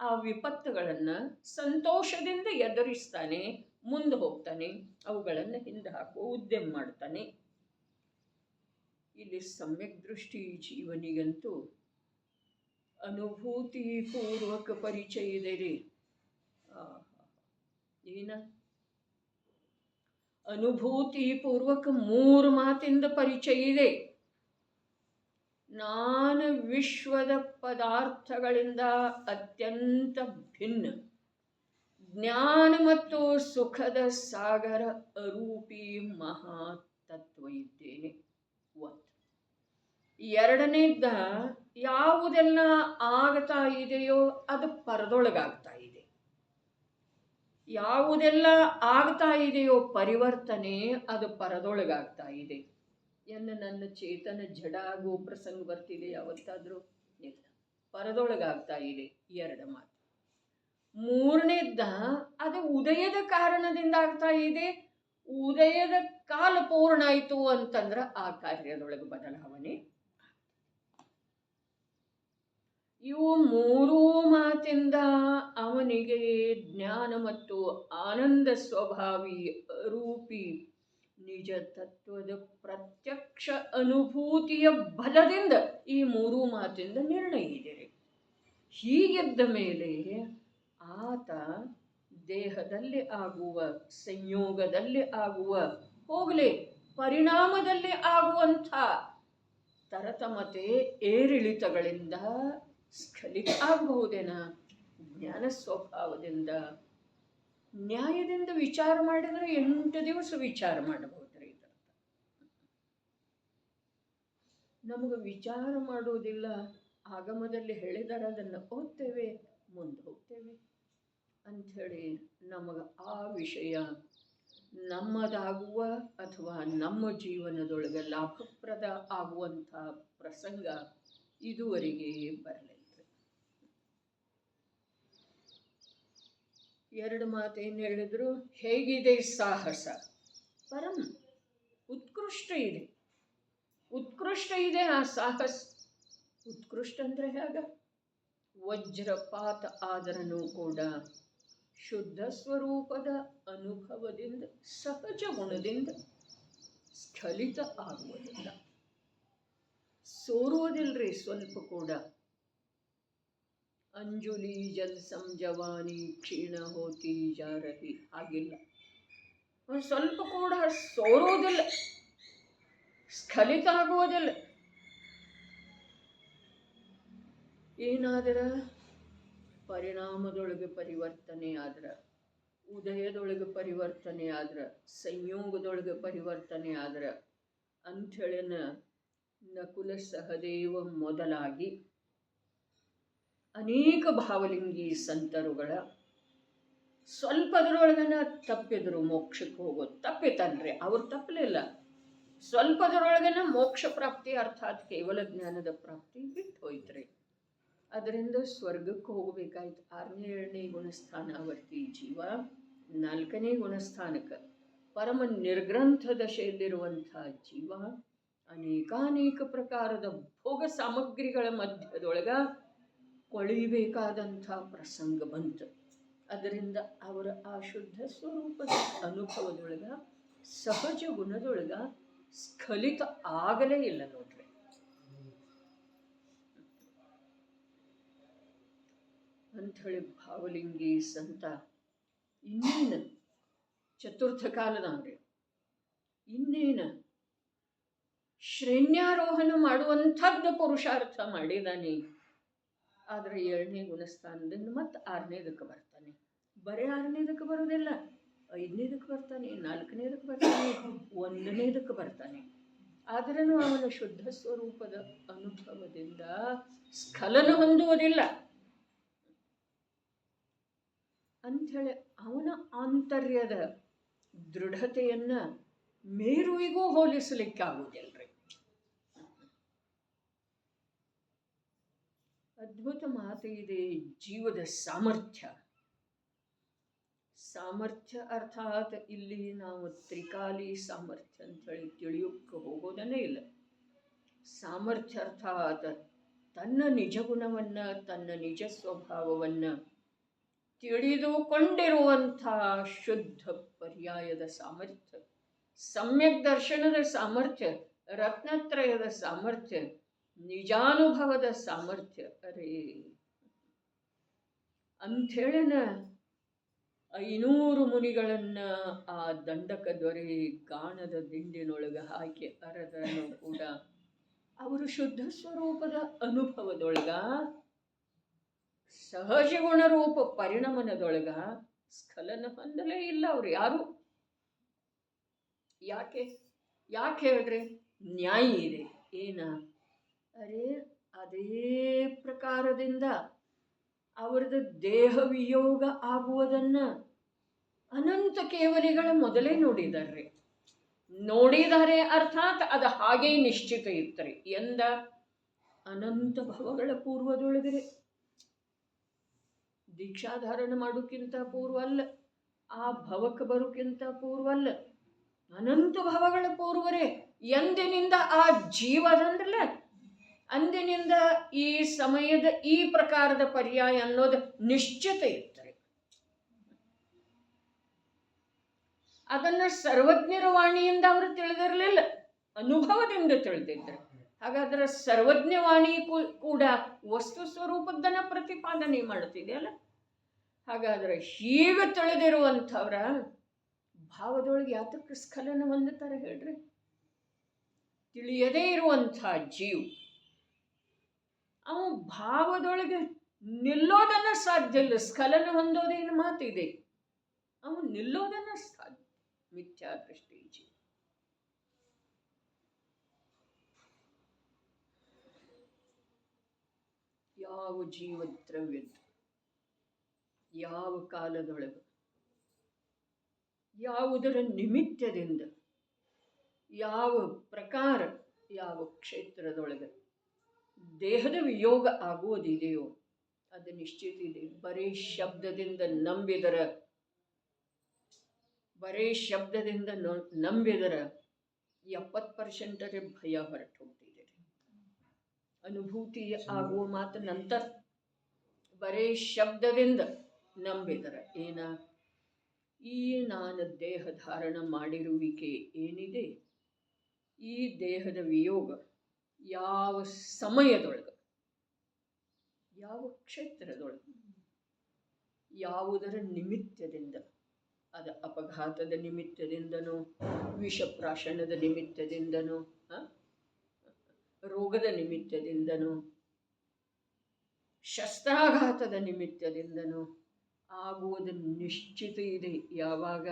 ಆ ವಿಪತ್ತುಗಳನ್ನು ಸಂತೋಷದಿಂದ ಎದುರಿಸ್ತಾನೆ, ಮುಂದೆ ಹೋಗ್ತಾನೆ, ಅವುಗಳನ್ನು ಹಿಂದೆ ಹಾಕುವ ಉದ್ಯಮ ಮಾಡ್ತಾನೆ. ಇಲ್ಲಿ ಸಮ್ಯಕ್ ದೃಷ್ಟಿ ಜೀವನಿಗಂತೂ ಅನುಭೂತಿ ಪೂರ್ವಕ ಪರಿಚಯ ಇದೆ ರೀ. ಏನ ಅನುಭೂತಿ ಪೂರ್ವಕ 3 ಮಾತಿಂದ ಪರಿಚಯ ಇದೆ. ನಾನು ವಿಶ್ವದ ಪದಾರ್ಥಗಳಿಂದ ಅತ್ಯಂತ ಭಿನ್ನ, ಜ್ಞಾನ ಮತ್ತು ಸುಖದ ಸಾಗರ ಅರೂಪಿ ಮಹಾತತ್ವ ಇದ್ದೇನೆ. 1. 2ನೇದ್ದ ಯಾವುದೆಲ್ಲ ಆಗ್ತಾ ಇದೆಯೋ ಅದು ಪರದೊಳಗಾಗ್ತಾ ಇದೆ. ಯಾವುದೆಲ್ಲ ಆಗ್ತಾ ಇದೆಯೋ ಪರಿವರ್ತನೆ ಅದು ಪರದೊಳಗಾಗ್ತಾ ಇದೆ. ನನ್ನ ಚೇತನ ಜಡ ಆಗೋ ಪ್ರಸಂಗ ಬರ್ತಿದೆ ಯಾವತ್ತಾದರೂ? ಇಲ್ಲ, ಪರದೊಳಗಾಗ್ತಾ ಇದೆ. 2 ಮಾತು. 3ನೇದ್ದ ಅದು ಉದಯದ ಕಾರಣದಿಂದ ಆಗ್ತಾ ಇದೆ. ಉದಯದ ಕಾಲ ಪೂರ್ಣ ಆಯಿತು ಅಂತಂದ್ರೆ ಆ ಕಾರ್ಯದೊಳಗೆ ಬದಲಾವಣೆ. ಇವು 3 ಮಾತಿಂದ ಅವನಿಗೆ ಜ್ಞಾನ ಮತ್ತು ಆನಂದ ಸ್ವಭಾವಿ ರೂಪಿ ನಿಜ ತತ್ವದ ಪ್ರತ್ಯಕ್ಷ ಅನುಭೂತಿಯ ಬಲದಿಂದ ಈ 3 ಮಾತಿಂದ ನಿರ್ಣಯ ಇದೆ. ಹೀಗಿದ್ದ ಮೇಲೆ ಆತ ದೇಹದಲ್ಲಿ ಆಗುವ ಸಂಯೋಗದಲ್ಲಿ ಆಗುವ ಹೋಗಲಿ ಪರಿಣಾಮದಲ್ಲಿ ಆಗುವಂಥ ತರತಮತೆ ಏರಿಳಿತಗಳಿಂದ ಸ್ಖಲಿತ ಆಗಬಹುದೇನ? ಜ್ಞಾನ ಸ್ವಭಾವದಿಂದ ನ್ಯಾಯದಿಂದ ವಿಚಾರ ಮಾಡಿದರೆ 8 ದಿವಸ ವಿಚಾರ ಮಾಡಬಹುದ್ರಿ. ಇದರ್ಥ ನಮಗೆ ವಿಚಾರ ಮಾಡುವುದಿಲ್ಲ. ಆಗಮದಲ್ಲಿ ಹೇಳಿದರೆ ಅದನ್ನು ಓದ್ತೇವೆ, ಮುಂದೆ ಹೋಗ್ತೇವೆ ಅಂಥೇಳಿ ನಮಗೆ ಆ ವಿಷಯ ನಮ್ಮದಾಗುವ ಅಥವಾ ನಮ್ಮ ಜೀವನದೊಳಗೆ ಲಾಭಪ್ರದ ಆಗುವಂಥ ಪ್ರಸಂಗ ಇದುವರೆಗೆ ಬರಲಿಲ್ಲ. 2 ಮಾತೇನು ಹೇಳಿದ್ರು? ಹೇಗಿದೆ ಸಾಹಸ? ಪರಂ ಉತ್ಕೃಷ್ಟ ಇದೆ, ಉತ್ಕೃಷ್ಟ ಇದೆ ಆ ಸಾಹಸ. ಉತ್ಕೃಷ್ಟ ಅಂದರೆ ಹೇಗ? ವಜ್ರಪಾತ ಆದರನೂ ಕೂಡ ಶುದ್ಧ ಸ್ವರೂಪದ ಅನುಭವದಿಂದ ಸಹಜ ಗುಣದಿಂದ ಸ್ಖಲಿತ ಆಗುವುದಿಲ್ಲ, ಸೋರುವುದಿಲ್ರಿ ಸ್ವಲ್ಪ ಕೂಡ. ಅಂಜುಲಿ ಜಲ್ ಸಂಜವಾನಿ ಕ್ಷೀಣ ಹೋತಿ ಜಾರಹಿ ಆಗಿಲ್ಲ, ಒಂದು ಸ್ವಲ್ಪ ಕೂಡ ಸೋರುವುದಿಲ್ಲ, ಸ್ಖಲಿತ ಆಗುವುದಿಲ್ಲ. ಏನಾದರ ಪರಿಣಾಮದೊಳಗೆ ಪರಿವರ್ತನೆ ಆದ್ರೆ, ಉದಯದೊಳಗೆ ಪರಿವರ್ತನೆ ಆದ್ರೆ, ಸಂಯೋಗದೊಳಗೆ ಪರಿವರ್ತನೆ ಆದ್ರೆ ಅಂಥೇಳಿನ ನಕುಲ ಸಹದೇವ ಮೊದಲಾಗಿ ಅನೇಕ ಭಾವಲಿಂಗಿ ಸಂತರುಗಳ ಸ್ವಲ್ಪದರೊಳಗನ ತಪ್ಪಿದ್ರು ಮೋಕ್ಷಕ್ಕೆ ಹೋಗೋದು. ತಪ್ಪಿತನ್ರಿ, ಅವ್ರು ತಪ್ಪಲಿಲ್ಲ. ಸ್ವಲ್ಪದರೊಳಗನ ಮೋಕ್ಷ ಪ್ರಾಪ್ತಿ ಅರ್ಥಾತ್ ಕೇವಲ ಜ್ಞಾನದ ಪ್ರಾಪ್ತಿ ಬಿಟ್ಟು ಹೋಯ್ತ್ರಿ. ಅದರಿಂದ ಸ್ವರ್ಗಕ್ಕೆ ಹೋಗಬೇಕಾಯ್ತು. 6ನೇ 7ನೇ ಗುಣಸ್ಥಾನವರ್ತಿ ಜೀವ 4ನೇ ಗುಣಸ್ಥಾನಕ್ಕೆ ಪರಮ ನಿರ್ಗ್ರಂಥ ದಶೆಯಲ್ಲಿರುವಂಥ ಜೀವ ಅನೇಕಾನೇಕ ಪ್ರಕಾರದ ಭೋಗ ಸಾಮಗ್ರಿಗಳ ಮಧ್ಯದೊಳಗ ಕೊಳಿಬೇಕಾದಂಥ ಪ್ರಸಂಗ ಬಂತು. ಅದರಿಂದ ಅವರ ಆ ಶುದ್ಧ ಸ್ವರೂಪದ ಅನುಭವದೊಳಗ ಸಹಜ ಗುಣದೊಳಗ ಸ್ಖಲಿತ ಆಗಲೇ ಇಲ್ಲ ನೋಡ್ರಿ. ಅಂಥೇಳಿ ಭಾವಲಿಂಗಿ ಸಂತ ಇನ್ನೇನು ಚತುರ್ಥ ಕಾಲದವ್ರಿ, ಇನ್ನೇನು ಶ್ರೇಣ್ಯಾರೋಹಣ ಮಾಡುವಂಥದ್ದು ಪುರುಷಾರ್ಥ ಮಾಡಿದಾನೆ. ಆದರೆ 7ನೇ ಗುಣಸ್ಥಾನದಿಂದ ಮತ್ತೆ 6ನೇದಕ್ಕೆ ಬರ್ತಾನೆ. ಬರೀ 6ನೇದಕ್ಕೆ ಬರೋದಿಲ್ಲ, 5ನೇದಕ್ಕೆ ಬರ್ತಾನೆ, 4ನೇದಕ್ಕೆ ಬರ್ತಾನೆ, 1ನೇದಕ್ಕೆ ಬರ್ತಾನೆ. ಆದ್ರೂ ಅವನ ಶುದ್ಧ ಸ್ವರೂಪದ ಅನುಭವದಿಂದ ಸ್ಖಲನ ಹೊಂದುವುದಿಲ್ಲ. ಅಂಥೇಳಿ ಅವನ ಆಂತರ್ಯದ ದೃಢತೆಯನ್ನ ಮೇರುವಿಗೂ ಹೋಲಿಸಲಿಕ್ಕೆ ಆಗುವುದಿಲ್ಲರಿ. ಅದ್ಭುತ ಮಾತು ಇದೆ. ಜೀವದ ಸಾಮರ್ಥ್ಯ, ಸಾಮರ್ಥ್ಯ ಅರ್ಥಾತ್ ಇಲ್ಲಿ ನಾವು ತ್ರಿಕಾಲಿ ಸಾಮರ್ಥ್ಯ ಅಂಥೇಳಿ ತಿಳಿಯೋಕ್ಕೆ ಹೋಗೋದನ್ನೇ ಇಲ್ಲ. ಸಾಮರ್ಥ್ಯ ಅರ್ಥಾತ್ ತನ್ನ ನಿಜ ಗುಣವನ್ನ, ತನ್ನ ನಿಜ ಸ್ವಭಾವವನ್ನ ತಿಳಿದುಕೊಂಡಿರುವಂಥ ಶುದ್ಧ ಪರ್ಯಾಯದ ಸಾಮರ್ಥ್ಯ, ಸಮ್ಯಕ್ ದರ್ಶನದ ಸಾಮರ್ಥ್ಯ, ರತ್ನತ್ರಯದ ಸಾಮರ್ಥ್ಯ, ನಿಜಾನುಭವದ ಸಾಮರ್ಥ್ಯ. ಅರೇ ಅಂಥೇಳಿನ 500 ಮುನಿಗಳನ್ನ ಆ ದಂಡಕ ದೊರೆ ಗಾಣದ ದಿಂಡಿನೊಳಗೆ ಹಾಕಿ ಅರದನ್ನು ಕೂಡ ಅವರು ಶುದ್ಧ ಸ್ವರೂಪದ ಅನುಭವದೊಳಗ ಸಹಜ ಗುಣರೂಪ ಪರಿಣಮನದೊಳಗ ಸ್ಖಲನ ಹೊಂದಲೇ ಇಲ್ಲ ಅವ್ರು ಯಾರು. ಯಾಕೆ ಹೇಳ್ರಿ? ನ್ಯಾಯ ಇದೆ. ಏನ? ಅರೇ ಅದೇ ಪ್ರಕಾರದಿಂದ ಅವರದ್ದು ದೇಹ ವಿಯೋಗ ಆಗುವುದನ್ನ ಅನಂತ ಕೇವಲಿಗಳ ಮೊದಲೇ ನೋಡಿದ್ದಾರೆ ಅರ್ಥಾತ್ ಅದು ಹಾಗೇ ನಿಶ್ಚಿತ ಇರ್ತರಿ. ಎಂದ? ಅನಂತ ಭವಗಳ ಪೂರ್ವದೊಳಗರೆ, ದೀಕ್ಷಾಧಾರಣ ಮಾಡೋಕ್ಕಿಂತ ಪೂರ್ವ ಅಲ್ಲ, ಆ ಭವಕ್ಕೆ ಬರೋಕ್ಕಿಂತ ಪೂರ್ವ ಅಲ್ಲ, ಅನಂತ ಭವಗಳ ಪೂರ್ವರೇ. ಎಂದಿನಿಂದ ಆ ಜೀವದಂದ್ರಲ್ಲ, ಅಂದಿನಿಂದ ಈ ಸಮಯದ ಈ ಪ್ರಕಾರದ ಪರ್ಯಾಯ ಅನ್ನೋದು ನಿಶ್ಚಿತ ಇರ್ತಾರೆ. ಅದನ್ನ ಸರ್ವಜ್ಞರ ವಾಣಿಯಿಂದ ಅವರು ತಿಳಿದಿರಲಿಲ್ಲ, ಅನುಭವದಿಂದ ತಿಳಿದಿದ್ರು. ಹಾಗಾದ್ರೆ ಸರ್ವಜ್ಞವಾಣಿ ಕೂಡ ವಸ್ತು ಸ್ವರೂಪದ್ದನ್ನ ಪ್ರತಿಪಾದನೆ ಮಾಡುತ್ತಿದೆಯಲ್ಲ. ಹಾಗಾದರೆ ಹೀಗೆ ತಿಳಿದಿರುವಂಥವ್ರ ಭಾವದೊಳಗೆ ಯಾತಕ್ಕೆ ಸ್ಖಲನ ಹೊಂದುತ್ತಾರೆ ಹೇಳ್ರಿ? ತಿಳಿಯದೇ ಇರುವಂಥ ಜೀವ ಅವ ಭಾವದೊಳಗೆ ನಿಲ್ಲೋದನ್ನ ಸಾಧ್ಯ ಇಲ್ಲ. ಸ್ಖಲನ ಹೊಂದೋದೇನು ಮಾತಿದೆ, ಅವನು ನಿಲ್ಲೋದನ್ನ ಸಾಧ್ಯ. ಮಿಥ್ಯಾದೃಷ್ಟಿ ಜೀವ. ಯಾವ ಜೀವದ್ರವ್ಯದ್ದು ಯಾವ ಕಾಲದೊಳಗೆ ಯಾವುದರ ನಿಮಿತ್ತದಿಂದ ಯಾವ ಪ್ರಕಾರ ಯಾವ ಕ್ಷೇತ್ರದೊಳಗೆ ದೇಹದ ವಿಯೋಗ ಆಗುವುದಿದೆಯೋ ಅದು ನಿಶ್ಚಿತ ಇದೆ. ಬರೀ ಶಬ್ದದಿಂದ ನಂಬಿದರ 70% ಭಯ ಹೊರಟು ಹೋಗ್ತಿದೆ. ಅನುಭೂತಿ ಆಗುವ ಮಾತು ನಂತರ ಬರೀ ಶಬ್ದದಿಂದ ನಂಬಿದರ ಏನ ಈ ನಾನು ದೇಹ ಧಾರಣ ಮಾಡಿರುವಿಕೆ ಏನಿದೆ, ಈ ದೇಹದ ವಿಯೋಗ ಯಾವ ಸಮಯದೊಳಗೆ ಯಾವ ಕ್ಷೇತ್ರದೊಳಗೆ ಯಾವುದರ ನಿಮಿತ್ತದಿಂದ, ಅದು ಅಪಘಾತದ ನಿಮಿತ್ತದಿಂದನೋ, ವಿಷಪ್ರಾಶನದ ನಿಮಿತ್ತದಿಂದನೋ, ರೋಗದ ನಿಮಿತ್ತದಿಂದನೋ, ಶಸ್ತ್ರಾಘಾತದ ನಿಮಿತ್ತದಿಂದನೋ ಆಗುವುದು ನಿಶ್ಚಿತ ಇದೆ. ಯಾವಾಗ?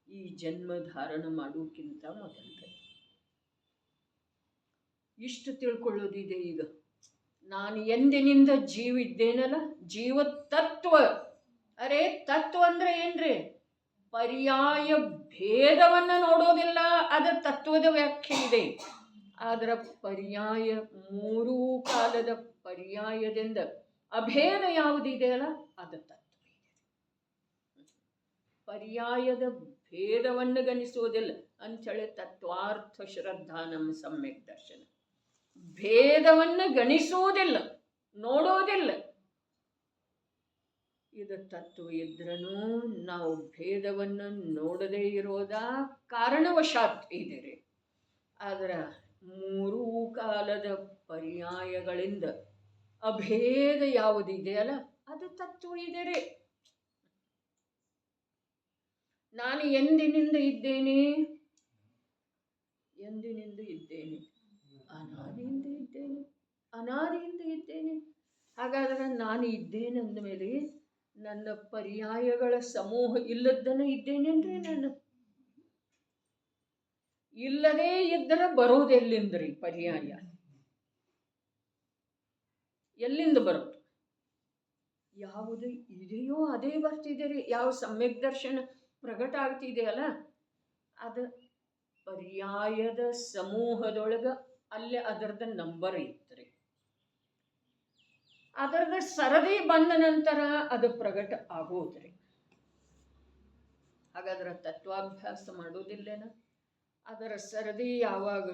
ಈ ಜನ್ಮ ಧಾರಣ ಮಾಡೋಕ್ಕಿಂತ ಮೊದಲು. ಇಷ್ಟು ತಿಳ್ಕೊಳ್ಳೋದಿದೆ. ಈಗ ನಾನು ಎಂದಿನಿಂದ ಜೀವ ಇದ್ದೇನಲ್ಲ, ಜೀವ ತತ್ವ. ಅರೆ ತತ್ವ ಅಂದ್ರೆ ಏನ್ರಿ? ಪರ್ಯಾಯ ಭೇದವನ್ನು ನೋಡೋದಿಲ್ಲ, ಅದ ತತ್ವದ ವ್ಯಾಖ್ಯೆ ಇದೆ. ಅದರ ಪರ್ಯಾಯ ಮೂರೂ ಕಾಲದ ಪರ್ಯಾಯದಿಂದ ಅಭೇದ ಯಾವುದಿದೆಯಲ್ಲ ಅದು ತತ್ವ ಇದೆ. ಪರ್ಯಾಯದ ಭೇದವನ್ನು ಗಣಿಸುವುದಿಲ್ಲ ಅಂಥೇಳಿ ತತ್ವಾರ್ಥ ಶ್ರದ್ಧಾ ನಮ್ಮ ಸಮ್ಯಕ್ ದರ್ಶನ. ಭೇದವನ್ನು ಗಣಿಸುವುದಿಲ್ಲ, ನೋಡೋದಿಲ್ಲ. ಇದು ತತ್ವ ಇದ್ರೂ ನಾವು ಭೇದವನ್ನು ನೋಡದೇ ಇರೋದ ಕಾರಣವಶಾತ್ ಇದ್ದೀರಿ. ಅದರ ಮೂರೂ ಕಾಲದ ಪರ್ಯಾಯಗಳಿಂದ ಅಭೇದ ಯಾವುದಿದೆಯಲ್ಲ ಅದು ತತ್ವ ಇದೆರಿ. ನಾನು ಎಂದಿನಿಂದ ಇದ್ದೇನೆ, ಅನಾದಿಯಿಂದ ಇದ್ದೇನೆ, ಅನಾದಿಯಿಂದ ಇದ್ದೇನೆ. ಹಾಗಾದ್ರೆ ನಾನು ಇದ್ದೇನೆ ಅಂದ ಮೇಲೆ ನನ್ನ ಪರ್ಯಾಯಗಳ ಸಮೂಹ ಇಲ್ಲದನ್ನ ಇದ್ದೇನೇನ್ರಿ? ನಾನು ಇಲ್ಲದೇ ಇದ್ದರೆ ಬರೋದೆಲ್ಲಿಂದ್ರಿ? ಪರ್ಯಾಯ ಎಲ್ಲಿಂದ ಬರೋದು? ಯಾವುದು ಇದೆಯೋ ಅದೇ ಬರ್ತಿದೆ. ಯಾವ ಸಮ್ಯಕ್ ದರ್ಶನ ಪ್ರಕಟ ಆಗ್ತಿದೆಯಲ್ಲ ಅದು ಪರ್ಯಾಯದ ಸಮೂಹದೊಳಗೆ ಅಲ್ಲೇ ಅದರದ ನಂಬರ್ ಇತ್ತು. ಅದರದ ಸರದಿ ಬಂದ ನಂತರ ಅದು ಪ್ರಕಟ ಆಗೋದ್ರಿ. ಹಾಗಾದ್ರೆ ತತ್ವಾಭ್ಯಾಸ ಮಾಡೋದಿಲ್ಲೇನ? ಅದರ ಸರದಿ ಯಾವಾಗ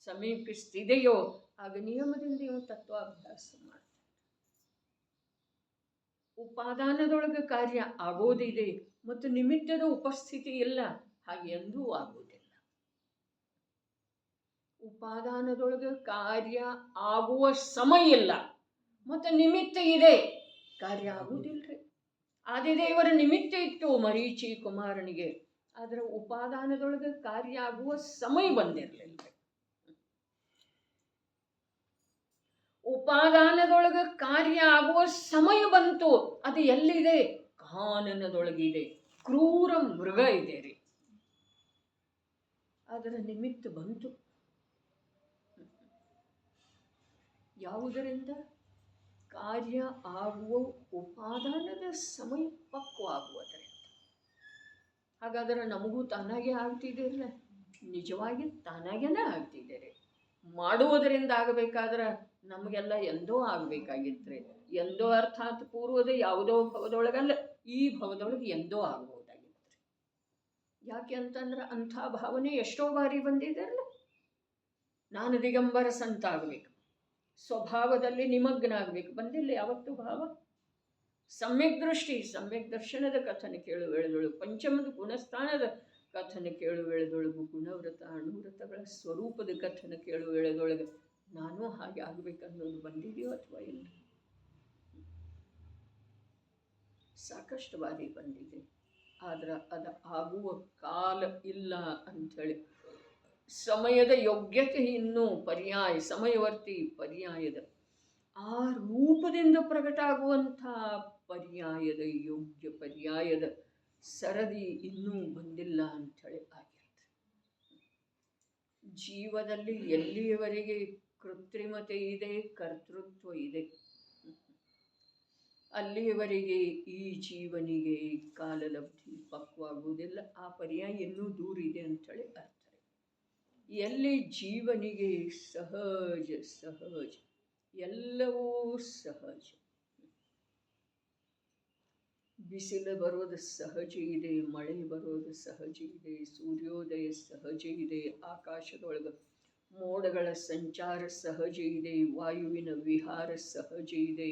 ಸಮೀಪಿಸ್ತಿದೆಯೋ ಆಗ ನಿಯಮದಿಂದ ಇವು ತತ್ವಾಭ್ಯಾಸ ಮಾಡ್ತಾರೆ. ಉಪಾದಾನದೊಳಗೆ ಕಾರ್ಯ ಆಗೋದಿದೆ ಮತ್ತು ನಿಮಿತ್ತದ ಉಪಸ್ಥಿತಿ ಇಲ್ಲ, ಹಾಗೆ ಎಂದೂ ಆಗೋದಿಲ್ಲ. ಉಪಾದಾನದೊಳಗೆ ಕಾರ್ಯ ಆಗುವ ಸಮಯ ಇಲ್ಲ ಮತ್ತು ನಿಮಿತ್ತ ಇದೆ, ಕಾರ್ಯ ಆಗುವುದಿಲ್ಲರಿ. ಆದಿದೇವರ ನಿಮಿತ್ತ ಇತ್ತು ಮರೀಚಿ ಕುಮಾರನಿಗೆ, ಆದರೆ ಉಪಾದಾನದೊಳಗೆ ಕಾರ್ಯ ಆಗುವ ಸಮಯ ಬಂದಿರಲಿಲ್ಲ. ಉಪಾದಾನದೊಳಗೆ ಕಾರ್ಯ ಆಗುವ ಸಮಯ ಬಂತು, ಅದು ಎಲ್ಲಿದೆ? ಕಾನನದೊಳಗಿದೆ, ಕ್ರೂರ ಮೃಗ ಇದೆ ರೀ. ಅದರ ನಿಮಿತ್ತ ಬಂತು ಯಾವುದರಿಂದ? ಕಾರ್ಯ ಆಗುವ ಉಪಾದಾನದ ಸಮಯ ಪಕ್ವಾಗುವುದರಿಂದ. ಹಾಗಾದರೆ ನಮಗೂ ತಾನಾಗೆ ಆಗ್ತಿದ್ದೀರಲ್ಲ? ನಿಜವಾಗಿ ತಾನಾಗೇನೆ ಆಗ್ತಿದ್ದೀರಿ. ಮಾಡುವುದರಿಂದ ಆಗಬೇಕಾದ್ರೆ ನಮಗೆಲ್ಲ ಎಂದೋ ಆಗಬೇಕಾಗಿತ್ತು. ಎಂದೋ ಅರ್ಥಾತ್ ಪೂರ್ವದ ಯಾವುದೋ ಭವದೊಳಗಲ್ಲ, ಈ ಭವದೊಳಗೆ ಎಂದೋ ಆಗಬಹುದಾಗಿತ್ತು. ಯಾಕೆ ಅಂತಂದ್ರೆ ಅಂಥ ಭಾವನೆ ಎಷ್ಟೋ ಬಾರಿ ಬಂದಿದೆಯಲ್ಲ. ನಾನು ದಿಗಂಬರ ಸಂತ ಆಗಬೇಕು, ಸ್ವಭಾವದಲ್ಲಿ ನಿಮಗ್ನ ಆಗಬೇಕು, ಬಂದಿಲ್ಲ ಯಾವತ್ತೂ ಭಾವ. ಸಮ್ಯಕ್ ದೃಷ್ಟಿ, ಸಮ್ಯಕ್ ದರ್ಶನದ ಕಥನ ಕೇಳು ವೇಳೆದೊಳು, ಪಂಚಮದ ಗುಣಸ್ಥಾನದ ಕಥನ ಕೇಳು ವೇಳೆದೊಳಗು, ಗುಣವ್ರತ ಅಣುವ್ರತಗಳ ಸ್ವರೂಪದ ಕಥನ ಕೇಳು ವೇಳೆದೊಳಗೆ ನಾನು ಹಾಗೆ ಆಗಬೇಕನ್ನೋದು ಬಂದಿದೆಯೋ ಅಥವಾ ಇಲ್ಲ? ಸಾಕಷ್ಟು ಬಾರಿ ಬಂದಿದೆ. ಆದ್ರೆ ಅದು ಆಗುವ ಕಾಲ ಇಲ್ಲ ಅಂಥೇಳಿ, ಸಮಯದ ಯೋಗ್ಯತೆ ಇನ್ನೂ ಸಮಯವರ್ತಿ ಪರ್ಯಾಯದ ಆ ರೂಪದಿಂದ ಪ್ರಕಟ ಆಗುವಂಥ ಪರ್ಯಾಯದ ಯೋಗ್ಯ ಪರ್ಯಾಯದ ಸರದಿ ಇನ್ನೂ ಬಂದಿಲ್ಲ ಅಂಥೇಳಿ ಆಗಿರುತ್ತೆ. ಜೀವದಲ್ಲಿ ಎಲ್ಲಿಯವರೆಗೆ ಕೃತ್ರಿಮತೆ ಇದೆ, ಕರ್ತೃತ್ವ ಇದೆ, ಅಲ್ಲಿಯವರೆಗೆ ಈ ಜೀವನಿಗೆ ಕಾಲಲಬ್ಧಿ ಪಕ್ವಾಗುವುದಿಲ್ಲ. ಆ ಪರ್ಯಾಯ ಇನ್ನೂ ದೂರ ಇದೆ ಅಂಥೇಳಿ ಅರ್ಥ. ಎಲ್ಲಿ ಜೀವನಿಗೆ ಸಹಜ ಸಹಜ ಎಲ್ಲವೂ ಸಹಜ, ಬಿಸಿಲು ಬರೋದು ಸಹಜ ಇದೆ, ಮಳೆ ಬರೋದು ಸಹಜ ಇದೆ, ಸೂರ್ಯೋದಯ ಸಹಜ ಇದೆ, ಆಕಾಶದೊಳಗೆ ಮೋಡಗಳ ಸಂಚಾರ ಸಹಜ ಇದೆ, ವಾಯುವಿನ ವಿಹಾರ ಸಹಜ ಇದೆ,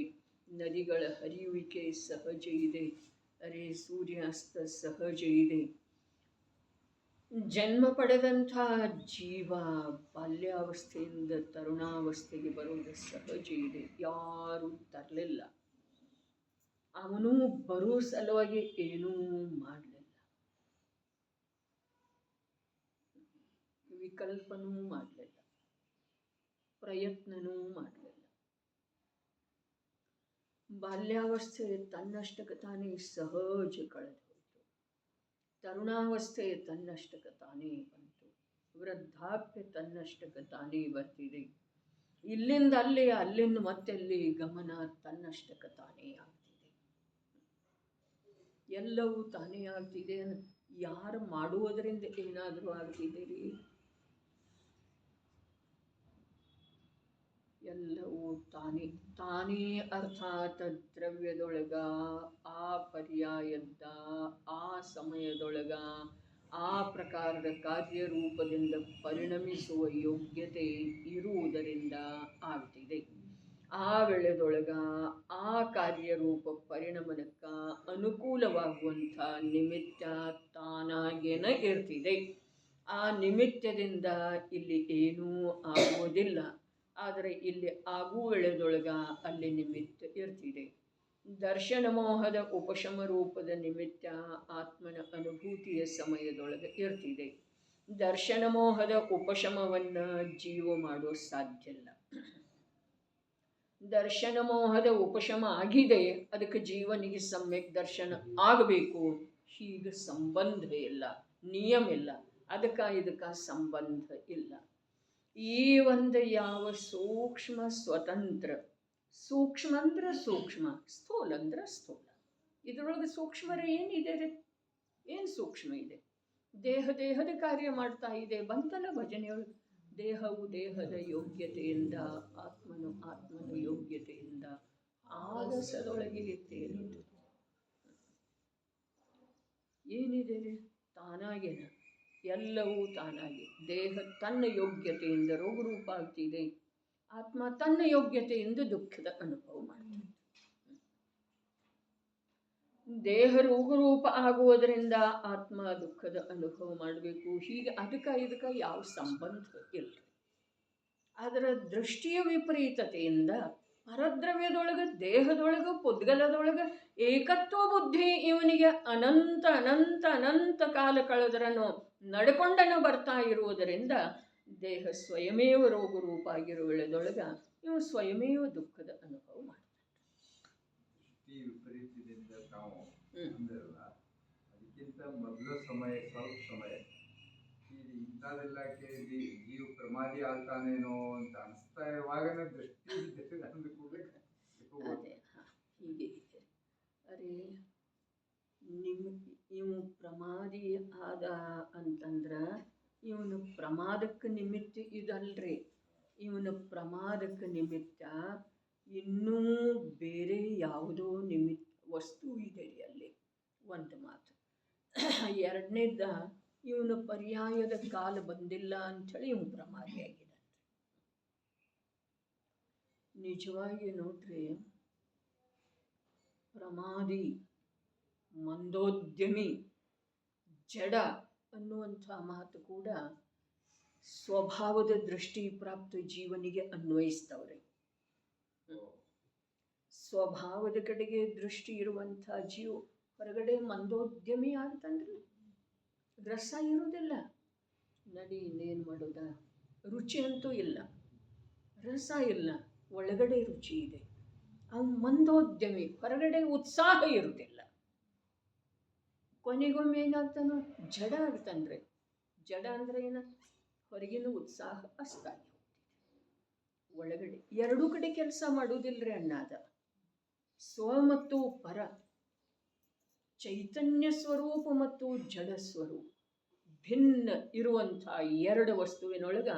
ನದಿಗಳ ಹರಿಯುವಿಕೆ ಸಹಜ ಇದೆ, ಸೂರ್ಯಾಸ್ತ ಸಹಜ ಇದೆ. ಜನ್ಮ ಪಡೆದಂಥ ಜೀವ ಬಾಲ್ಯಾವಸ್ಥೆಯಿಂದ ತರುಣಾವಸ್ಥೆಗೆ ಬರುವುದು ಸಹಜ ಇದೆ. ಯಾರೂ ತರಲಿಲ್ಲ, ಅವನೂ ಬರೋ ಸಲುವಾಗಿ ಏನೂ ಮಾಡಲಿಲ್ಲ, ವಿಕಲ್ಪನೂ ಮಾಡಲಿಲ್ಲ, ಪ್ರಯತ್ನನೂ ಮಾಡಲಿಲ್ಲ. ಬಾಲ್ಯಾವಸ್ಥೆ ತನ್ನಷ್ಟಕ್ಕೆ ತಾನೇ ಸಹಜ ಕಳೆದು ಹೋಯಿತು, ತರುಣಾವಸ್ಥೆ ತನ್ನಷ್ಟಕ್ಕೆ ತಾನೇ ಬಂತು, ವೃದ್ಧಾಪ್ಯ ತನ್ನಷ್ಟಕ್ಕೆ ತಾನೇ ಬರ್ತಿದೆ, ಇಲ್ಲಿಂದ ಅಲ್ಲಿ ಅಲ್ಲಿಂದ ಮತ್ತೆಲ್ಲಿ ಗಮನ ತನ್ನಷ್ಟಕ್ಕೆ ತಾನೇ ಆಗ್ತಿದೆ. ಎಲ್ಲವೂ ತಾನೇ ಆಗ್ತಿದೆ. ಯಾರು ಮಾಡುವುದರಿಂದ ಏನಾದರೂ ಆಗ್ತಿದೆ ರೀ? ಎಲ್ಲವೂ ತಾನೇ ತಾನೇ. ಅರ್ಥಾತ್ ದ್ರವ್ಯದೊಳಗ ಆ ಪರ್ಯಾಯದ ಆ ಸಮಯದೊಳಗ ಆ ಪ್ರಕಾರದ ಕಾರ್ಯರೂಪದಿಂದ ಪರಿಣಮಿಸುವ ಯೋಗ್ಯತೆ ಇರುವುದರಿಂದ ಆಗ್ತಿದೆ. ಆ ವೇಳೆದೊಳಗ ಆ ಕಾರ್ಯರೂಪ ಪರಿಣಮನಕ್ಕ ಅನುಕೂಲವಾಗುವಂಥ ನಿಮಿತ್ತ ತಾನಾಗೇನ ಇರ್ತಿದೆ. ಆ ನಿಮಿತ್ತದಿಂದ ಇಲ್ಲಿ ಏನೂ ಆಗುವುದಿಲ್ಲ. ಆದರೆ ಇಲ್ಲಿ ಆಗುವ ವೇಳೆದೊಳಗ ಅಲ್ಲಿ ನಿಮಿತ್ತ ಇರ್ತಿದೆ. ದರ್ಶನ ಮೋಹದ ಉಪಶಮ ರೂಪದ ನಿಮಿತ್ತ ಆತ್ಮನ ಅನುಭೂತಿಯ ಸಮಯದೊಳಗೆ ಇರ್ತಿದೆ. ದರ್ಶನ ಮೋಹದ ಉಪಶಮವನ್ನು ಜೀವ ಮಾಡೋ ಸಾಧ್ಯ ಇಲ್ಲ. ದರ್ಶನ ಮೋಹದ ಉಪಶಮ ಆಗಿದೆ, ಅದಕ್ಕೆ ಜೀವನಿಗೆ ಸಮ್ಯಕ್ ದರ್ಶನ ಆಗಬೇಕು, ಹೀಗೆ ಸಂಬಂಧ ಇಲ್ಲ, ನಿಯಮ ಇಲ್ಲ, ಇದಕ್ಕೆ ಸಂಬಂಧ ಇಲ್ಲ. ಈ ಒಂದು ಯಾವ ಸೂಕ್ಷ್ಮ ಸ್ವತಂತ್ರ, ಸೂಕ್ಷ್ಮ ಅಂದ್ರೆ ಸೂಕ್ಷ್ಮ, ಸ್ಥೂಲ ಅಂದ್ರೆ ಸ್ಥೂಲ. ಇದರೊಳಗೆ ಸೂಕ್ಷ್ಮರೇ ಏನಿದೆ ರೀ? ಏನು ಸೂಕ್ಷ್ಮ ಇದೆ? ದೇಹದ ಕಾರ್ಯ ಮಾಡ್ತಾ ಇದೆ. ಬಂತಲ್ಲ ಭಜನೆಯೊಳಗೆ, ದೇಹವು ದೇಹದ ಯೋಗ್ಯತೆಯಿಂದ, ಆತ್ಮನು ಆತ್ಮನ ಯೋಗ್ಯತೆಯಿಂದ ಆಗಸದೊಳಗೆ ತೇಲಿತು. ಏನಿದೆ ರೀ? ತಾನಾಗೇನ, ಎಲ್ಲವೂ ತಾನಾಗಿ. ದೇಹ ತನ್ನ ಯೋಗ್ಯತೆಯಿಂದ ರೋಗರೂಪ ಆಗ್ತಿದೆ, ಆತ್ಮ ತನ್ನ ಯೋಗ್ಯತೆಯಿಂದ ದುಃಖದ ಅನುಭವ ಮಾಡ್ತಿದೆ. ದೇಹ ರೋಗರೂಪ ಆಗುವುದರಿಂದ ಆತ್ಮ ದುಃಖದ ಅನುಭವ ಮಾಡಬೇಕು. ಹೀಗೆ ಇದಕ್ಕೆ ಯಾವ ಸಂಬಂಧ ಇಲ್ಲ. ಅದರ ದೃಷ್ಟಿಯ ವಿಪರೀತತೆಯಿಂದ ಪರದ್ರವ್ಯದೊಳಗೆ, ದೇಹದೊಳಗೆ, ಪುದ್ಗಲದೊಳಗೆ ಏಕತ್ವ ಬುದ್ಧಿ ಇವನಿಗೆ ಅನಂತ ಅನಂತ ಅನಂತ ಕಾಲ ಕಳೆದರನು ನಡ್ಕೊಂಡನ ಬರ್ತಾ ಇರುವುದರಿಂದ ದೇಹ ಸ್ವಯಮೇವ ರೋಗರೂಪ ಆಗಿರುವ ವೇಳೆದೊಳಗೆ ಇವು ಸ್ವಯಮೇವ ದುಃಖದ ಅನುಭವ ಮಾಡ್ತಾನೆ. ವಿಪರೀತದಿಂದ ನಾವು ಅಂದ್ರಲ್ಲ, ಅದಕ್ಕಿಂತ ಮೊದಲ ಸಮಯ, ಸ್ವಲ್ಪ ಸಮಯ ಇಂಥದೆಲ್ಲ ಕೇಳಿ ಜೀವ ಪ್ರಮಾದಿ ಆಗ್ತಾನೇನೋ ಅಂತ ಅನಿಸ್ತಾ ಇರುವಾಗನೇ ದೃಷ್ಟಿ ಅಂದುಕೊಂಡೆ ಹೀಗೆ ಅರೆ ಇವು ಪ್ರಮಾದಿ ಆದ ಅಂತಂದ್ರೆ ಇವನು ಪ್ರಮಾದಕ್ಕೆ ನಿಮಿತ್ತ ಇದಲ್ರಿ. ಇವನ ಪ್ರಮಾದಕ್ಕೆ ನಿಮಿತ್ತ ಇನ್ನೂ ಬೇರೆ ಯಾವುದೋ ನಿಮಿತ್ತ ವಸ್ತು ಇದೆ ರೀ ಅಲ್ಲಿ. ಒಂದು ಮಾತು. ಎರಡನೇದ, ಇವನ ಪರ್ಯಾಯದ ಕಾಲ ಬಂದಿಲ್ಲ ಅಂಥೇಳಿ ಇವನು ಪ್ರಮಾದಿಯಾಗಿದ್ದಾನೆ. ನಿಜವಾಗಿ ನೋಡ್ರಿ, ಪ್ರಮಾದಿ, ಮಂದೋದ್ಯಮಿ, ಜಡ ಅನ್ನುವಂಥ ಮಾತು ಕೂಡ ಸ್ವಭಾವದ ದೃಷ್ಟಿ ಪ್ರಾಪ್ತ ಜೀವನಿಗೆ ಅನ್ವಯಿಸ್ತವ್ರೆ. ಸ್ವಭಾವದ ಕಡೆಗೆ ದೃಷ್ಟಿ ಇರುವಂಥ ಜೀವ ಹೊರಗಡೆ ಮಂದೋದ್ಯಮಿ ಅಂತಂದ್ರೆ ರಸ ಇರುವುದಿಲ್ಲ. ನಡಿ ಇನ್ನೇನು ಮಾಡೋದ, ರುಚಿ ಅಂತೂ ಇಲ್ಲ, ರಸ ಇಲ್ಲ, ಒಳಗಡೆ ರುಚಿ ಇದೆ. ಅವನು ಮಂದೋದ್ಯಮಿ, ಹೊರಗಡೆ ಉತ್ಸಾಹ ಇರುವುದಿಲ್ಲ. ಕೊನೆಗೊಮ್ಮೆ ಏನಾಗ್ತಾನೋ ಜಡ ಆಗ್ತಾನ್ರಿ. ಜಡ ಅಂದರೆ ಏನ, ಹೊರಗಿನ ಉತ್ಸಾಹ ಅಷ್ಟಾಗಿ ಒಳಗಡೆ ಎರಡೂ ಕಡೆ ಕೆಲಸ ಮಾಡುವುದಿಲ್ಲರಿ ಅಣ್ಣಾದ. ಸ್ವ ಮತ್ತು ಪರ, ಚೈತನ್ಯ ಸ್ವರೂಪ ಮತ್ತು ಜಡ ಸ್ವರೂಪ ಭಿನ್ನ ಇರುವಂಥ ಎರಡು ವಸ್ತುವಿನೊಳಗೆ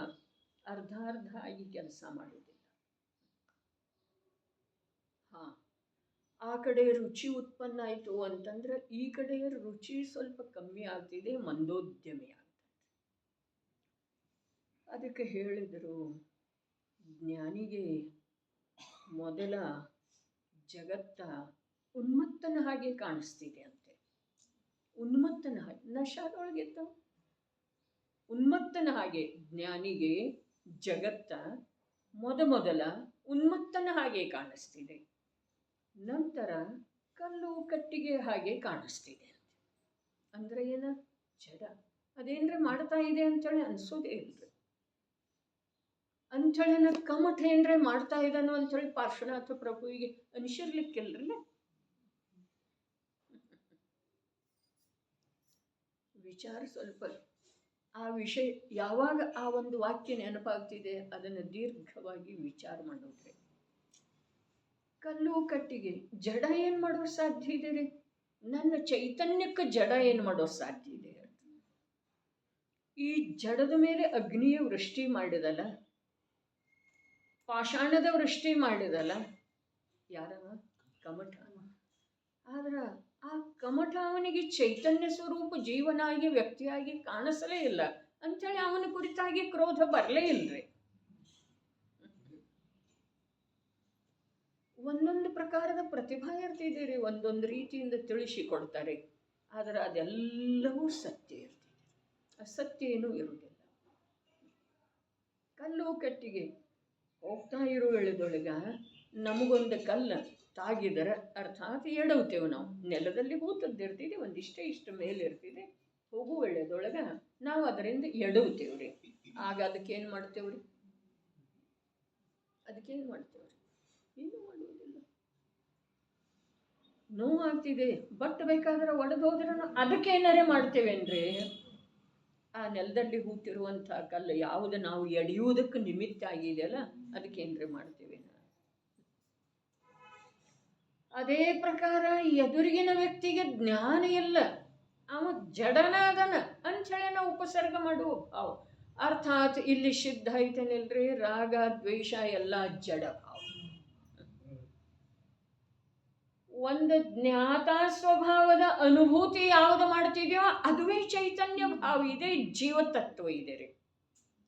ಅರ್ಧ ಅರ್ಧ ಆಗಿ ಕೆಲಸ ಮಾಡುವುದಿಲ್ಲ. ಆ ಕಡೆ ರುಚಿ ಉತ್ಪನ್ನ ಆಯಿತು ಅಂತಂದ್ರೆ ಈ ಕಡೆ ರುಚಿ ಸ್ವಲ್ಪ ಕಮ್ಮಿ ಆಗ್ತಿದೆ, ಮಂದೋದ್ಯಮಿ ಆಗ್ತದೆ. ಅದಕ್ಕೆ ಹೇಳಿದರು, ಜ್ಞಾನಿಗೆ ಮೊದಲ ಜಗತ್ತ ಉನ್ಮತ್ತನ ಹಾಗೆ ಕಾಣಿಸ್ತಿದೆ ಅಂತೆ. ಉನ್ಮತ್ತನ ಹಾಗೆ, ನಶಾದೊಳಗಿದ್ದ ಉನ್ಮತ್ತನ ಹಾಗೆ ಜ್ಞಾನಿಗೆ ಜಗತ್ತ ಮೊದಲ ಉನ್ಮತ್ತನ ಹಾಗೆ ಕಾಣಿಸ್ತಿದೆ. ನಂತರ ಕಲ್ಲು ಕಟ್ಟಿಗೆ ಹಾಗೆ ಕಾಣಿಸ್ತಿದೆ. ಅಂದರೆ ಏನ, ಜಡ. ಅದೇನ್ರೆ ಮಾಡ್ತಾ ಇದೆ ಅಂಥೇಳಿ ಅನ್ಸೋದೇ ಇಲ್ರಿ. ಅಂಥೇಳಿ ಕಮಠ ಏನ್ರೆ ಮಾಡ್ತಾ ಇದ್ದಾನೋ ಅಂಥೇಳಿ ಪಾರ್ಶ್ವನಾಥ ಪ್ರಭುವಿಗೆ ಅನಿಸಿರ್ಲಿಕ್ಕಿಲ್ರಿ. ವಿಚಾರ ಸ್ವಲ್ಪ ಆ ವಿಷಯ ಯಾವಾಗ ಆ ಒಂದು ವಾಕ್ಯ ನೆನಪಾಗ್ತಿದೆ ಅದನ್ನು ದೀರ್ಘವಾಗಿ ವಿಚಾರ ಮಾಡೋದ್ರಿ. ಕಲ್ಲು ಕಟ್ಟಿಗೆ ಜಡ ಏನು ಮಾಡೋ ಸಾಧ್ಯ ಇದೆ ರೀ? ನನ್ನ ಚೈತನ್ಯಕ್ಕೆ ಜಡ ಏನು ಮಾಡೋ ಸಾಧ್ಯ ಇದೆ? ಈ ಜಡದ ಮೇಲೆ ಅಗ್ನಿಯ ವೃಷ್ಟಿ ಮಾಡಿದಲ್ಲ, ಪಾಷಾಣದ ವೃಷ್ಟಿ ಮಾಡಿದಲ್ಲ, ಯಾರವ? ಕಮಠ. ಆದ್ರೆ ಆ ಕಮಠ ಅವನಿಗೆ ಚೈತನ್ಯ ಸ್ವರೂಪ ಜೀವನಾಗಿ ವ್ಯಕ್ತಿಯಾಗಿ ಕಾಣಿಸಲೇ ಇಲ್ಲ ಅಂಥೇಳಿ ಅವನ ಕುರಿತಾಗಿ ಕ್ರೋಧ ಬರಲೇ ಇಲ್ರಿ. ಒಂದೊಂದು ಪ್ರಕಾರದ ಪ್ರತಿಭಾ ಇರ್ತಿದೆ ರೀ, ಒಂದೊಂದು ರೀತಿಯಿಂದ ತಿಳಿಸಿಕೊಡ್ತಾರೆ. ಆದರೆ ಅದೆಲ್ಲವೂ ಸತ್ಯ ಇರ್ತಿದೆ, ಅಸತ್ಯ ಏನೂ ಇರುವುದಿಲ್ಲ. ಕಲ್ಲು ಕಟ್ಟಿಗೆ ಹೋಗ್ತಾ ಇರೋ ಎಳೆದೊಳಗ ನಮಗೊಂದು ಕಲ್ಲು ತಾಗಿದರೆ ಅರ್ಥಾತ್ ಎಡವ್ತೇವೆ. ನಾವು ನೆಲದಲ್ಲಿ ಹೂತದ್ದಿರ್ತಿದೆ, ಒಂದಿಷ್ಟೇ ಇಷ್ಟು ಮೇಲೆ ಇರ್ತಿದೆ, ಹೋಗು ಎಳೆದೊಳಗ ನಾವು ಅದರಿಂದ ಎಡವ್ತೇವ್ರಿ. ಆಗ ಅದಕ್ಕೇನು ಮಾಡ್ತೇವ್ರಿ? ಅದಕ್ಕೇನು ಮಾಡ್ತೇವ್ರಿ? ಏನು ಮಾಡುವುದಿಲ್ಲ. ನೋವಾಗ್ತಿದೆ, ಬಟ್ ಬೇಕಾದ್ರೆ ಒಡೆದು ಹೋದ್ರೆ ಅದಕ್ಕೇನಾರೇ ಮಾಡ್ತೇವೇನ್ರಿ? ಆ ನೆಲದಲ್ಲಿ ಹೂತಿರುವಂಥ ಕಲ್ಲು ಯಾವುದು ನಾವು ಎಡೆಯುವುದಕ್ಕೆ ನಿಮಿತ್ತ ಆಗಿದೆಯಲ್ಲ ಅದಕ್ಕೇನ್ರಿ ಮಾಡ್ತೇವೆ. ಅದೇ ಪ್ರಕಾರ ಎದುರಿಗಿನ ವ್ಯಕ್ತಿಗೆ ಜ್ಞಾನ ಇಲ್ಲ, ಅವ ಜಡನಾದನ ಅಂಥೇಳಿ ನಾವು ಉಪಸರ್ಗ ಮಾಡುವ ಭಾವ. ಅರ್ಥಾತ್ ಇಲ್ಲಿ ಸಿದ್ಧ ಐತೇನಿಲ್ರಿ, ರಾಗ ದ್ವೇಷ ಎಲ್ಲ ಜಡ ಭಾವ. ಒಂದು ಜ್ಞಾತ ಸ್ವಭಾವದ ಅನುಭೂತಿ ಯಾವುದು ಮಾಡ್ತಿದೆಯೋ ಅದುವೇ ಚೈತನ್ಯ ಭಾವ ಇದೆ, ಜೀವತತ್ವ ಇದೆ ರೀ.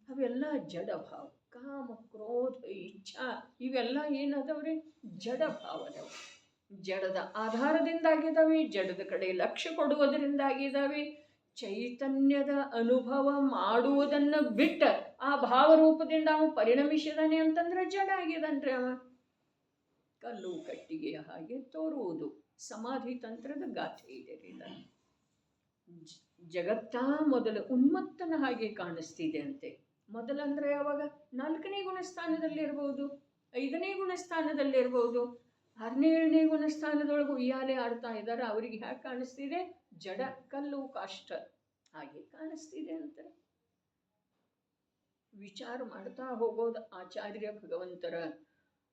ಅವೆಲ್ಲ ಜಡ ಭಾವ. ಕಾಮ ಕ್ರೋಧ ಇಚ್ಛಾ ಇವೆಲ್ಲ ಏನದವ್ರಿ? ಜಡ ಭಾವ ಅದಾವ. ಜಡದ ಆಧಾರದಿಂದಾಗಿದ್ದಾವೆ, ಜಡದ ಕಡೆ ಲಕ್ಷ್ಯ ಕೊಡುವುದರಿಂದಾಗಿದ್ದಾವೆ. ಚೈತನ್ಯದ ಅನುಭವ ಮಾಡುವುದನ್ನು ಬಿಟ್ಟ ಆ ಭಾವರೂಪದಿಂದ ಅವ ಪರಿಣಮಿಸಿದಾನೆ ಅಂತಂದ್ರೆ ಜಡ ಆಗಿದಾನ್ರಿ ಅವ. ಕಲ್ಲು ಕಟ್ಟಿಗೆಯ ಹಾಗೆ ತೋರುವುದು ಸಮಾಧಿ ತಂತ್ರದ ಗಾಥೆ ಇದೆ ರೀ. ಜಗತ್ತ ಮೊದಲು ಉನ್ಮತ್ತನ ಹಾಗೆ ಕಾಣಿಸ್ತಿದೆ ಅಂತೆ. ಮೊದಲಂದ್ರೆ ಯಾವಾಗ? 4ನೇ ಗುಣಸ್ಥಾನದಲ್ಲಿರ್ಬೋದು, 5ನೇ ಗುಣಸ್ಥಾನದಲ್ಲಿರ್ಬೋದು, 6ನೇ 7ನೇ ಗುಣಸ್ಥಾನದೊಳಗೆ ಉಯ್ಯಾಲೆ ಆಡ್ತಾ ಇದ್ದಾರೆ. ಅವರಿಗೆ ಹ್ಯಾಕೆ ಕಾಣಿಸ್ತಿದೆ? ಜಡ ಕಲ್ಲು ಕಾಷ್ಟ ಹಾಗೆ ಕಾಣಿಸ್ತಿದೆ ಅಂತ ವಿಚಾರ ಮಾಡ್ತಾ ಹೋಗೋದು ಆಚಾರ್ಯ ಭಗವಂತರ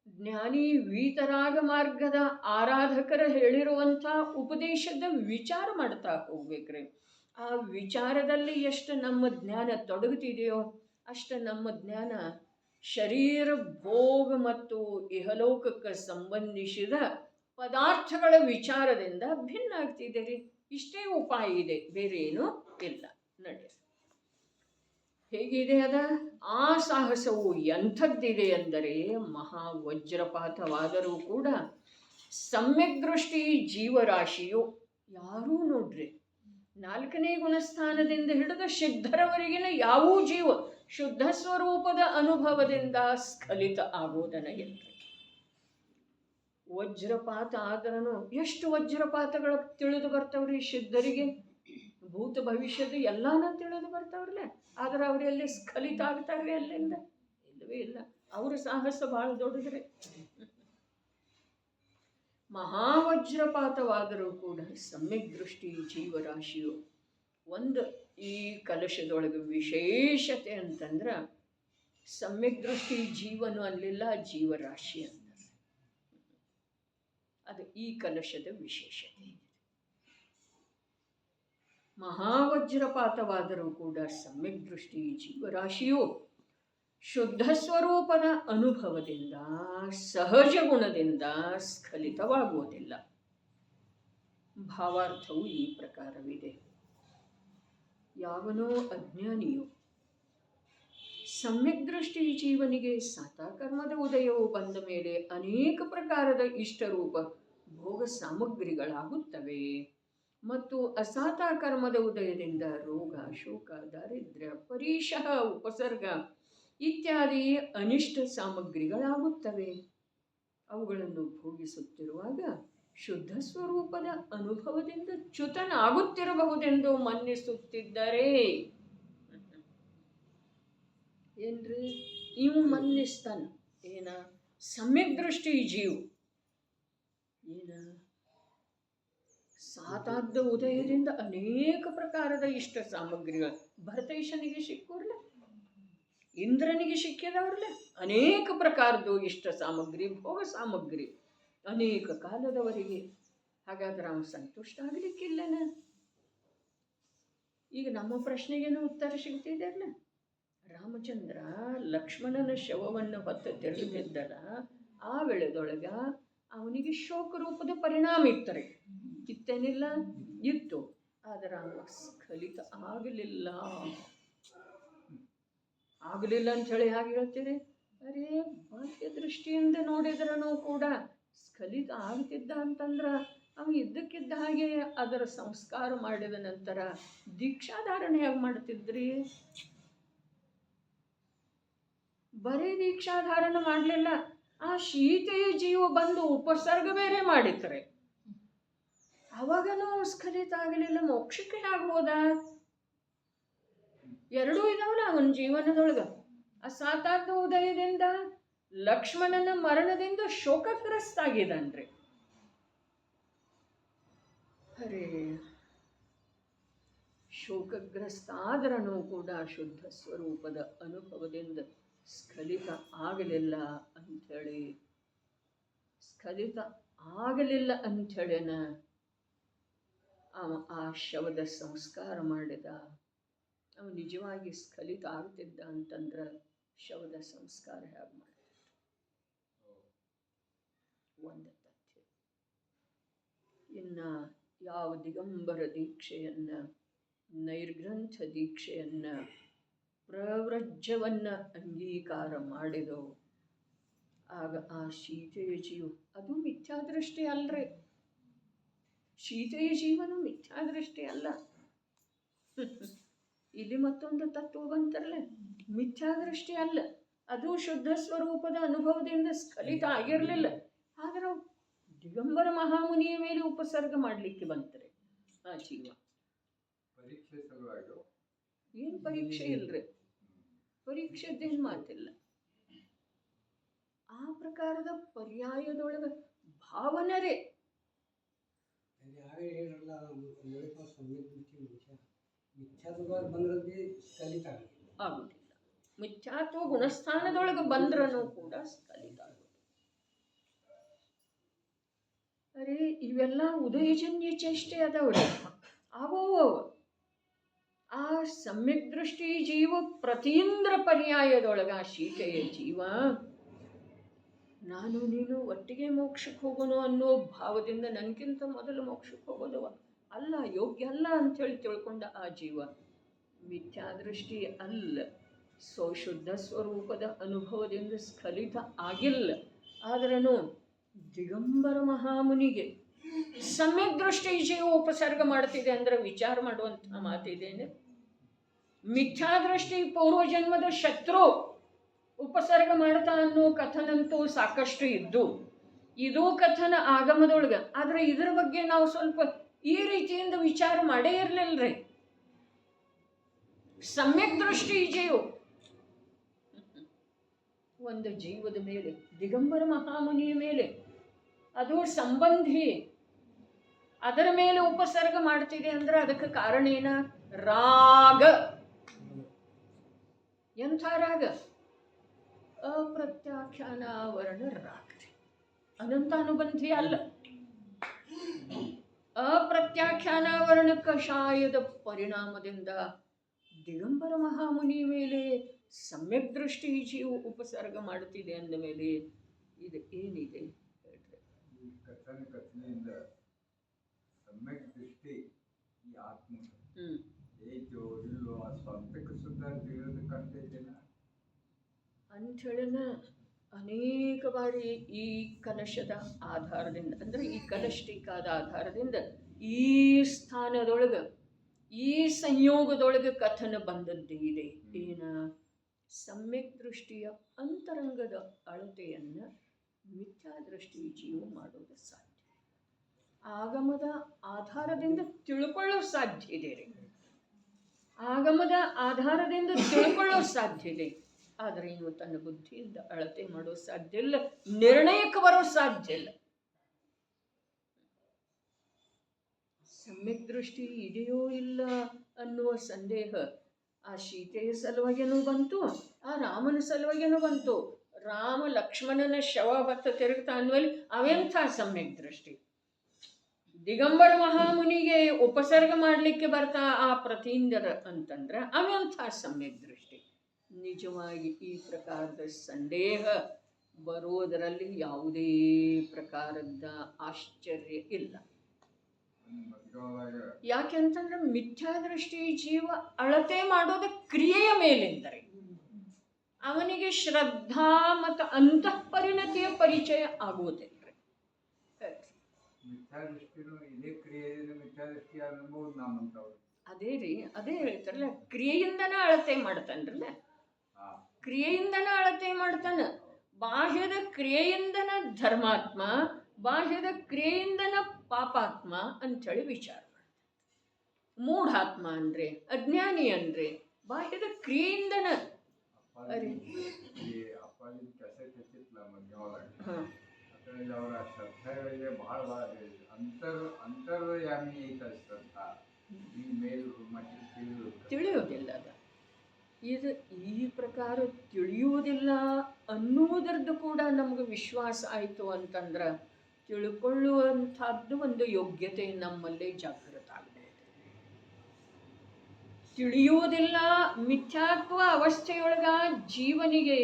ಜ್ಞಾನಿ ವೀತರಾಗ ಮಾರ್ಗದ ಆರಾಧಕರ ಹೇಳಿರುವಂಥ ಉಪದೇಶದ ವಿಚಾರ ಮಾಡ್ತಾ ಹೋಗ್ಬೇಕ್ರಿ. ಆ ವಿಚಾರದಲ್ಲಿ ಎಷ್ಟು ನಮ್ಮ ಜ್ಞಾನ ತೊಡಗುತ್ತಿದೆಯೋ ಅಷ್ಟು ನಮ್ಮ ಜ್ಞಾನ ಶರೀರ ಭೋಗ ಮತ್ತು ಇಹಲೋಕಕ್ಕೆ ಸಂಬಂಧಿಸಿದ ಪದಾರ್ಥಗಳ ವಿಚಾರದಿಂದ ಭಿನ್ನ ಆಗ್ತಿದೆ ರೀ. ಇಷ್ಟೇ ಉಪಾಯ ಇದೆ, ಬೇರೆ ಏನೂ ಇಲ್ಲ. ನಡೆ ಹೇಗಿದೆ ಅದ? ಆ ಸಾಹಸವು ಎಂಥದ್ದಿದೆ ಅಂದರೆ ಮಹಾ ವಜ್ರಪಾತವಾದರೂ ಕೂಡ ಸಮ್ಯಕ್ ದೃಷ್ಟಿ ಜೀವರಾಶಿಯು ಯಾರೂ ನೋಡ್ರಿ 4ನೇ ಗುಣಸ್ಥಾನದಿಂದ ಹಿಡಿದು ಸಿದ್ಧರವರೆಗಿನ ಯಾವೂ ಜೀವ ಶುದ್ಧ ಸ್ವರೂಪದ ಅನುಭವದಿಂದ ಸ್ಖಲಿತ ಆಗೋದನ ಇಲ್ಲ. ವಜ್ರಪಾತ ಆದ್ರೂ ಎಷ್ಟು ವಜ್ರಪಾತಗಳು ತಿಳಿದು ಬರ್ತಾವ್ರಿ ಸಿದ್ಧರಿಗೆ. ಭೂತ ಭವಿಷ್ಯದ ಎಲ್ಲಾನ ತಿಳಿದು ಬರ್ತಾವ್ರಲ್ಲ. ಆದ್ರೆ ಅವರೆಲ್ಲಿ ಸ್ಖಲಿತ ಆಗ್ತಾರ್ರಿ ಅಲ್ಲಿಂದ? ಇಲ್ಲವೇ ಇಲ್ಲ. ಅವ್ರ ಸಾಹಸ ಭಾಳ ದೊಡ್ಡದ್ರಿ. ಮಹಾವಜ್ರಪಾತವಾದರೂ ಕೂಡ ಸಮ್ಯಕ್ ದೃಷ್ಟಿ ಜೀವರಾಶಿಯು ಒಂದು ಈ ಕಲಶದೊಳಗೆ ವಿಶೇಷತೆ ಅಂತಂದ್ರೆ ಸಮ್ಯಕ್ ದೃಷ್ಟಿ ಜೀವನು ಅಲ್ಲಿಲ್ಲ, ಜೀವರಾಶಿ ಅಂತ. ಅದು ಈ ಕಲಶದ ವಿಶೇಷತೆ. ಮಹಾವಜ್ರಪಾತವಾದರೂ ಕೂಡ ಸಮ್ಯಕ್ ದೃಷ್ಟಿ ಜೀವರಾಶಿಯು ಶುದ್ಧ ಸ್ವರೂಪದ ಅನುಭವದಿಂದ ಸಹಜ ಗುಣದಿಂದ ಸ್ಖಲಿತವಾಗುವುದಿಲ್ಲ. ಭಾವಾರ್ಥವು ಈ ಪ್ರಕಾರವಿದೆ. ಯಾವನೋ ಅಜ್ಞಾನಿಯು ಸಮ್ಯಕ್ ದೃಷ್ಟಿ ಜೀವನಿಗೆ ಸಾತಾಕರ್ಮದ ಉದಯವು ಬಂದ ಮೇಲೆ ಅನೇಕ ಪ್ರಕಾರದ ಇಷ್ಟರೂಪ ಭೋಗ ಸಾಮಗ್ರಿಗಳಾಗುತ್ತವೆ ಮತ್ತು ಅಸಾತಾಕರ್ಮದ ಉದಯದಿಂದ ರೋಗ, ಶೋಕ, ದಾರಿದ್ರ್ಯ, ಪರೀಶಃ, ಉಪಸರ್ಗ ಇತ್ಯಾದಿ ಅನಿಷ್ಟ ಸಾಮಗ್ರಿಗಳಾಗುತ್ತವೆ. ಅವುಗಳನ್ನು ಭೋಗಿಸುತ್ತಿರುವಾಗ ಶುದ್ಧ ಸ್ವರೂಪದ ಅನುಭವದಿಂದ ಚ್ಯುತನಾಗುತ್ತಿರಬಹುದೆಂದು ಮನ್ನಿಸುತ್ತಿದ್ದರೆ ಏನ್ರಿ ಇವು ಮನ್ನಿಸ್ತಾನ ಏನ? ಸಮ್ಯಕ್ ದೃಷ್ಟಿ ಜೀವ ಏನ ಸಾತಾದ್ದ ಉದಯದಿಂದ ಅನೇಕ ಪ್ರಕಾರದ ಇಷ್ಟ ಸಾಮಗ್ರಿಗಳು ಭರತೈಷನಿಗೆ ಸಿಕ್ಕೋರ್ಲ, ಇಂದ್ರನಿಗೆ ಸಿಕ್ಕಿದವ್ರಲ್ಲ. ಅನೇಕ ಪ್ರಕಾರದ್ದು ಇಷ್ಟ ಸಾಮಗ್ರಿ, ಭೋಗ ಸಾಮಗ್ರಿ ಅನೇಕ ಕಾಲದವರೆಗೆ. ಹಾಗಾದ್ರೆ ಅವನು ಸಂತುಷ್ಟ ಆಗಲಿಕ್ಕಿಲ್ಲನ? ಈಗ ನಮ್ಮ ಪ್ರಶ್ನೆಗೇನು ಉತ್ತರ ಸಿಗ್ತಿದೆಯಲ್ಲ. ರಾಮಚಂದ್ರ ಲಕ್ಷ್ಮಣನ ಶವವನ್ನು ಹೊತ್ತು ತಿರುಗುತ್ತಿದ್ದಲ್ಲ, ಆ ವೇಳೆದೊಳಗ ಅವನಿಗೆ ಶೋಕ ರೂಪದ ಪರಿಣಾಮ ಇತ್ತರೆ, ಇತ್ತೇನಿಲ್ಲ? ಇತ್ತು. ಆದರೆ ಅವನು ಸ್ಖಲಿತ ಆಗಲಿಲ್ಲ. ಆಗಲಿಲ್ಲ ಅಂಥೇಳಿ ಹಾಗೆ ಹೇಳ್ತೀರಿ? ಅರೇ, ಬಾಹ್ಯ ದೃಷ್ಟಿಯಿಂದ ನೋಡಿದ್ರೂ ಕೂಡ ಸ್ಖಲಿತ ಆಗ್ತಿದ್ದ ಅಂತಂದ್ರೆ ಅವನು ಇದ್ದಕ್ಕಿದ್ದ ಹಾಗೆ ಅದರ ಸಂಸ್ಕಾರ ಮಾಡಿದ ನಂತರ ದೀಕ್ಷಾಧಾರಣೆ ಹೇಗೆ ಮಾಡ್ತಿದ್ರಿ? ಬರೀ ದೀಕ್ಷಾಧಾರಣ ಮಾಡಲಿಲ್ಲ, ಆ ಶೀತೆಯ ಜೀವ ಬಂದು ಉಪಸರ್ಗ ಬೇರೆ ಮಾಡಿತ್ರೆ. ಅವಾಗನೂ ಸ್ಖಲಿತ ಆಗಲಿಲ್ಲ. ಮೋಕ್ಷಕ್ಕೆ ಹೇಗೆ ಹೋದ? ಎರಡೂ ಇದಾವಲ್ಲ ಅವನ ಜೀವನದೊಳಗೆ. ಆ ಸಾತಾರ್ಥ ಉದಯದಿಂದ ಲಕ್ಷ್ಮಣನ ಮರಣದಿಂದ ಶೋಕಗ್ರಸ್ತ ಆಗಿದ್ದಾನ್ರಿ. ಅರೇ, ಶೋಕಗ್ರಸ್ತ ಆದ್ರೂ ಕೂಡ ಶುದ್ಧ ಸ್ವರೂಪದ ಅನುಭವದಿಂದ ಸ್ಖಲಿತ ಆಗಲಿಲ್ಲ ಅಂಥೇಳಿ, ಸ್ಖಲಿತ ಆಗಲಿಲ್ಲ ಅಂಥೇಳಿನ ಆ ಶವದ ಸಂಸ್ಕಾರ ಮಾಡಿದ. ಅವನು ನಿಜವಾಗಿ ಸ್ಖಲಿತ ಆಗ್ತಿದ್ದ ಅಂತಂದ್ರೆ ಶವದ ಸಂಸ್ಕಾರ ಹೇಗೆ ಮಾಡ್ತಿದ್ದ? ಒಂದು ತಥ್ಯ. ಇನ್ನು ಯಾವ ದಿಗಂಬರ ದೀಕ್ಷೆಯನ್ನು, ನೈರ್ಗ್ರಂಥ ದೀಕ್ಷೆಯನ್ನು, ಪ್ರವ್ರಜ್ಯವನ್ನು ಅಂಗೀಕಾರ ಮಾಡಿದವು, ಆಗ ಆ ಸೀತೆಯ ಜೀವ ಅದು ಮಿಥ್ಯಾದೃಷ್ಟಿ ಅಲ್ರಿ. ಸೀತೆಯ ಜೀವನ ಮಿಥ್ಯಾದೃಷ್ಟಿ ಅಲ್ಲ. ಇಲ್ಲಿ ಮತ್ತೊಂದು ತತ್ವ ಬಂತರಲ್ಲ, ಮಿಥ್ಯಾದೃಷ್ಟಿ ಅಲ್ಲ, ಅದು ಶುದ್ಧ ಸ್ವರೂಪದ ಅನುಭವದಿಂದ ಸ್ಖಲಿತ ಆಗಿರಲಿಲ್ಲ. ಆದರೆ ದಿಗಂಬರ ಮಹಾಮುನಿಯ ಮೇಲೆ ಉಪಸರ್ಗ ಮಾಡಲಿಕ್ಕೆ ಬಂತಾರೆ ಆ ಜೀವ. ಪರೀಕ್ಷೆ ಸಲುವಾಗಿ ಏನು ಪರೀಕ್ಷೆ ಇಲ್ರಿ, ಪರೀಕ್ಷೆದ್ದೇನು ಮಾತಿಲ್ಲ. ಆ ಪ್ರಕಾರದ ಪರ್ಯಾಯದೊಳಗ ಭಾವನರೇ ಆಗುದಿಲ್ಲ. ಮಿಥ್ಯಾತ್ವ ಗುಣಸ್ಥಾನದೊಳಗೆ ಬಂದ್ರೂ ಕೂಡ ಸ್ಖಲಿತ ಆಗುದಿಲ್ಲ. ಅರೆ, ಇವೆಲ್ಲ ಉದಯಜನ್ಯ ಚೇಷ್ಟೆ ಅದಾವ್ರಿ, ಆಗೋವ. ಆ ಸಮ್ಯಕ್ ದೃಷ್ಟಿ ಜೀವ ಪ್ರತೀಂದ್ರ ಪರ್ಯಾಯದೊಳಗ ಆ ಸೀತೆಯ ಜೀವ ನಾನು ನೀನು ಒಟ್ಟಿಗೆ ಮೋಕ್ಷಕ್ಕೆ ಹೋಗೋಣ ಅನ್ನೋ ಭಾವದಿಂದ ನನಗಿಂತ ಮೊದಲು ಮೋಕ್ಷಕ್ಕೆ ಹೋಗೋದವ ಅಲ್ಲ, ಯೋಗ್ಯ ಅಲ್ಲ ಅಂಥೇಳಿ ತಿಳ್ಕೊಂಡ ಆ ಜೀವ ಮಿಥ್ಯಾದೃಷ್ಟಿ ಅಲ್ಲ, ಶುದ್ಧ ಸ್ವರೂಪದ ಅನುಭವದಿಂದ ಸ್ಖಲಿತ ಆಗಿಲ್ಲ. ಆದ್ರೂ ದಿಗಂಬರ ಮಹಾಮುನಿಗೆ ಸಮ್ಯಕ್ ದೃಷ್ಟಿ ಜೀವ ಉಪಸರ್ಗ ಮಾಡ್ತಿದೆ ಅಂದ್ರೆ ವಿಚಾರ ಮಾಡುವಂಥ ಮಾತಿದ್ದೇನೆ. ಮಿಥ್ಯಾದೃಷ್ಟಿ ಪೂರ್ವಜನ್ಮದ ಶತ್ರು ಉಪಸರ್ಗ ಮಾಡ್ತಾ ಅನ್ನೋ ಕಥನಂತೂ ಸಾಕಷ್ಟು ಇದ್ದು, ಇದು ಕಥನ ಆಗಮದೊಳಗೆ. ಆದ್ರೆ ಇದರ ಬಗ್ಗೆ ನಾವು ಸ್ವಲ್ಪ ಈ ರೀತಿಯಿಂದ ವಿಚಾರ ಮಾಡೇ ಇರಲಿಲ್ಲರಿ. ಸಮ್ಯಕ್ ದೃಷ್ಟಿ ಜೀವ ಒಂದು ಜೀವದ ಮೇಲೆ, ದಿಗಂಬರ ಮಹಾಮುನಿಯ ಮೇಲೆ, ಅದು ಸಂಬಂಧಿ ಅದರ ಮೇಲೆ ಉಪಸರ್ಗ ಮಾಡ್ತಿದೆ ಅಂದ್ರೆ ಅದಕ್ಕೆ ಕಾರಣ ಏನ? ರಾಗ. ಎಂಥ ರಾಗ? ಅಪ್ರತ್ಯಾಖ್ಯಾನಾವರಣ ರಾಗ. ಅನಂತ ಅನುಬಂಧಿ ಅಲ್ಲ. ಅಪ್ರತ್ಯಾಖ್ಯಾನಾವರಣ ಕಷಾಯದ ಪರಿಣಾಮದಿಂದ ದಿಗಂಬರ ಮಹಾಮುನಿ ಮೇಲೆ ಸಮ್ಯಕ್ ದೃಷ್ಟಿ ಜೀವ ಉಪಸರ್ಗ ಮಾಡುತ್ತಿದೆ ಅಂದ ಮೇಲೆ ಇದು ಏನಿದೆ? ಈ ಕಥನೆಯಿಂದ ಸಮ್ಯಕ್ ದೃಷ್ಟಿ ಈ ಆತ್ಮ ಏತೋ ಇಲ್ಲೋ ಆ ಸ್ವಂತಕ್ಕೆ ಸುದ್ದ ತಿಳಿಯೋದು ಕಾಣ್ತೈತೇನ ಅಂಥೇಳಿನ ಅನೇಕ ಬಾರಿ ಈ ಕಲಶದ ಆಧಾರದಿಂದ, ಅಂದರೆ ಈ ಕಲಷ್ಟಿಕಾದ ಆಧಾರದಿಂದ ಈ ಸ್ಥಾನದೊಳಗೆ, ಈ ಸಂಯೋಗದೊಳಗೆ ಕಥನ ಬಂದದ್ದು ಇದೆ. ಏನ? ಸಮ್ಯಕ್ ದೃಷ್ಟಿಯ ಅಂತರಂಗದ ಅಳತೆಯನ್ನು ಮಿಥ್ಯಾದೃಷ್ಟಿ ಜೀವ ಮಾಡೋದು ಸಾಧ್ಯ. ಆಗಮದ ಆಧಾರದಿಂದ ತಿಳ್ಕೊಳ್ಳೋ ಸಾಧ್ಯ ಇದೆ ರೀ. ಆಗಮದ ಆಧಾರದಿಂದ ತಿಳ್ಕೊಳ್ಳೋ ಸಾಧ್ಯ ಇದೆ. ಆದರೆ ಇನ್ನು ತನ್ನ ಬುದ್ಧಿಯಿಂದ ಅಳತೆ ಮಾಡೋ ಸಾಧ್ಯ ಇಲ್ಲ, ನಿರ್ಣಯಕ್ಕೆ ಬರೋ ಸಾಧ್ಯ ಇಲ್ಲ. ಸಮ್ಯಕ್ ದೃಷ್ಟಿ ಇದೆಯೋ ಇಲ್ಲ ಅನ್ನುವ ಸಂದೇಹ ಆ ಸೀತೆಯ ಸಲುವಾಗಿನೂ ಬಂತು, ಆ ರಾಮನ ಸಲುವಾಗಿನೂ ಬಂತು. ರಾಮ ಲಕ್ಷ್ಮಣನ ಶವ ಹೊತ್ತು ತಿರುಗ್ತಾ ಅಂದ್ಮೇಲೆ ಅವೆಂಥ ಸಮ್ಯಕ್ ದೃಷ್ಟಿ? ದಿಗಂಬರ ಮಹಾಮುನಿಗೆ ಉಪಸರ್ಗ ಮಾಡಲಿಕ್ಕೆ ಬರ್ತಾ ಆ ಪ್ರತೀಂದರ ಅಂತಂದ್ರೆ ಅವೆಂಥ ಸಮ್ಯಕ್ ದೃಷ್ಟಿ? ನಿಜವಾಗಿ ಈ ಪ್ರಕಾರದ ಸಂದೇಹ ಬರೋದರಲ್ಲಿ ಯಾವುದೇ ಪ್ರಕಾರದ ಆಶ್ಚರ್ಯ ಇಲ್ಲ. ಯಾಕೆಂತಂದ್ರೆ ಮಿಥ್ಯಾದೃಷ್ಟಿ ಜೀವ ಅಳತೆ ಮಾಡೋದ ಕ್ರಿಯೆಯ ಮೇಲೆಂದರೆ ಅವನಿಗೆ ಶ್ರದ್ಧಾ ಮತ್ತು ಅಂತಃಪರಿಣತಿಯ ಪರಿಚಯ ಆಗುವುದಿಲ್ಲ. ಅದೇ ರೀ, ಅದೇ ಹೇಳ್ತಾರಲ್ಲ, ಕ್ರಿಯೆಯಿಂದನ ಅಳತೆ ಮಾಡ್ತಾನ್ರಲ್ಲ, ಕ್ರಿಯೆಯಿಂದನ ಅಳತೆ ಮಾಡ್ತಾನ. ಬಾಹ್ಯದ ಕ್ರಿಯೆಯಿಂದನ ಧರ್ಮಾತ್ಮ, ಬಾಹ್ಯದ ಕ್ರಿಯೆಯಿಂದನ ಪಾಪಾತ್ಮ ಅಂಥೇಳಿ ವಿಚಾರ ಮಾಡ್ತಾನೆ. ಮೂಢಾತ್ಮ ಅಂದ್ರೆ, ಅಜ್ಞಾನಿ ಅಂದ್ರೆ ಬಾಹ್ಯದ ಕ್ರಿಯೆಯಿಂದನ. ಅರೆ ತಿಳಿಯೋದಿಲ್ಲ. ಅದ ಇದು ಈ ಪ್ರಕಾರ ತಿಳಿಯುವುದಿಲ್ಲ ಅನ್ನುವುದರದ್ದು ಕೂಡ ನಮ್ಗೆ ವಿಶ್ವಾಸ ಆಯಿತು ಅಂತಂದ್ರೆ ತಿಳ್ಕೊಳ್ಳುವಂಥದ್ದು ಒಂದು ಯೋಗ್ಯತೆ ನಮ್ಮಲ್ಲೇ ಜಾಗೃತ ಆಗಬಹುದು. ತಿಳಿಯುವುದಿಲ್ಲ ಮಿಥ್ಯಾತ್ವ ಅವಸ್ಥೆಯೊಳಗ ಜೀವನಿಗೆ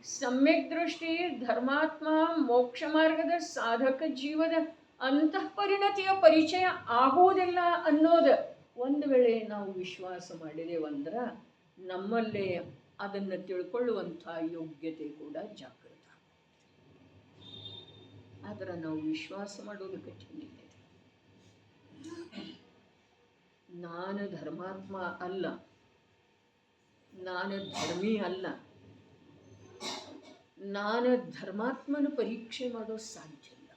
ಸಮ್ಯಕ್ ದೃಷ್ಟಿ, ಧರ್ಮಾತ್ಮ, ಮೋಕ್ಷ ಮಾರ್ಗದ ಸಾಧಕ ಜೀವದ ಅಂತಃಪರಿಣತಿಯ ಪರಿಚಯ ಆಗುವುದಿಲ್ಲ ಅನ್ನೋದು ಒಂದು ವೇಳೆ ನಾವು ವಿಶ್ವಾಸ ಮಾಡಿದೇವಂದ್ರೆ ನಮ್ಮಲ್ಲೇ ಅದನ್ನು ತಿಳ್ಕೊಳ್ಳುವಂಥ ಯೋಗ್ಯತೆ ಕೂಡ ಜಾಗೃತ. ಆದರೆ ನಾವು ವಿಶ್ವಾಸ ಮಾಡೋದು ಕಠಿಣ ಇದೆ. ನಾನು ಧರ್ಮಾತ್ಮ ಅಲ್ಲ, ನಾನು ಧರ್ಮಿ ಅಲ್ಲ, ನಾನು ಧರ್ಮಾತ್ಮನ ಪರೀಕ್ಷೆ ಮಾಡೋ ಸಾಧ್ಯ ಇಲ್ಲ,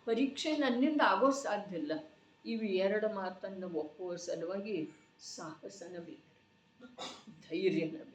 ಪರೀಕ್ಷೆ ನನ್ನಿಂದ ಆಗೋ ಸಾಧ್ಯ ಇಲ್ಲ. ಇವು ಎರಡು ಮಾತನ್ನು ಒಪ್ಪುವ ಸಲುವಾಗಿ ಸಾಹಸನ ಬೇಕು, ಧೈರ್ಯನ ಬೇಕು.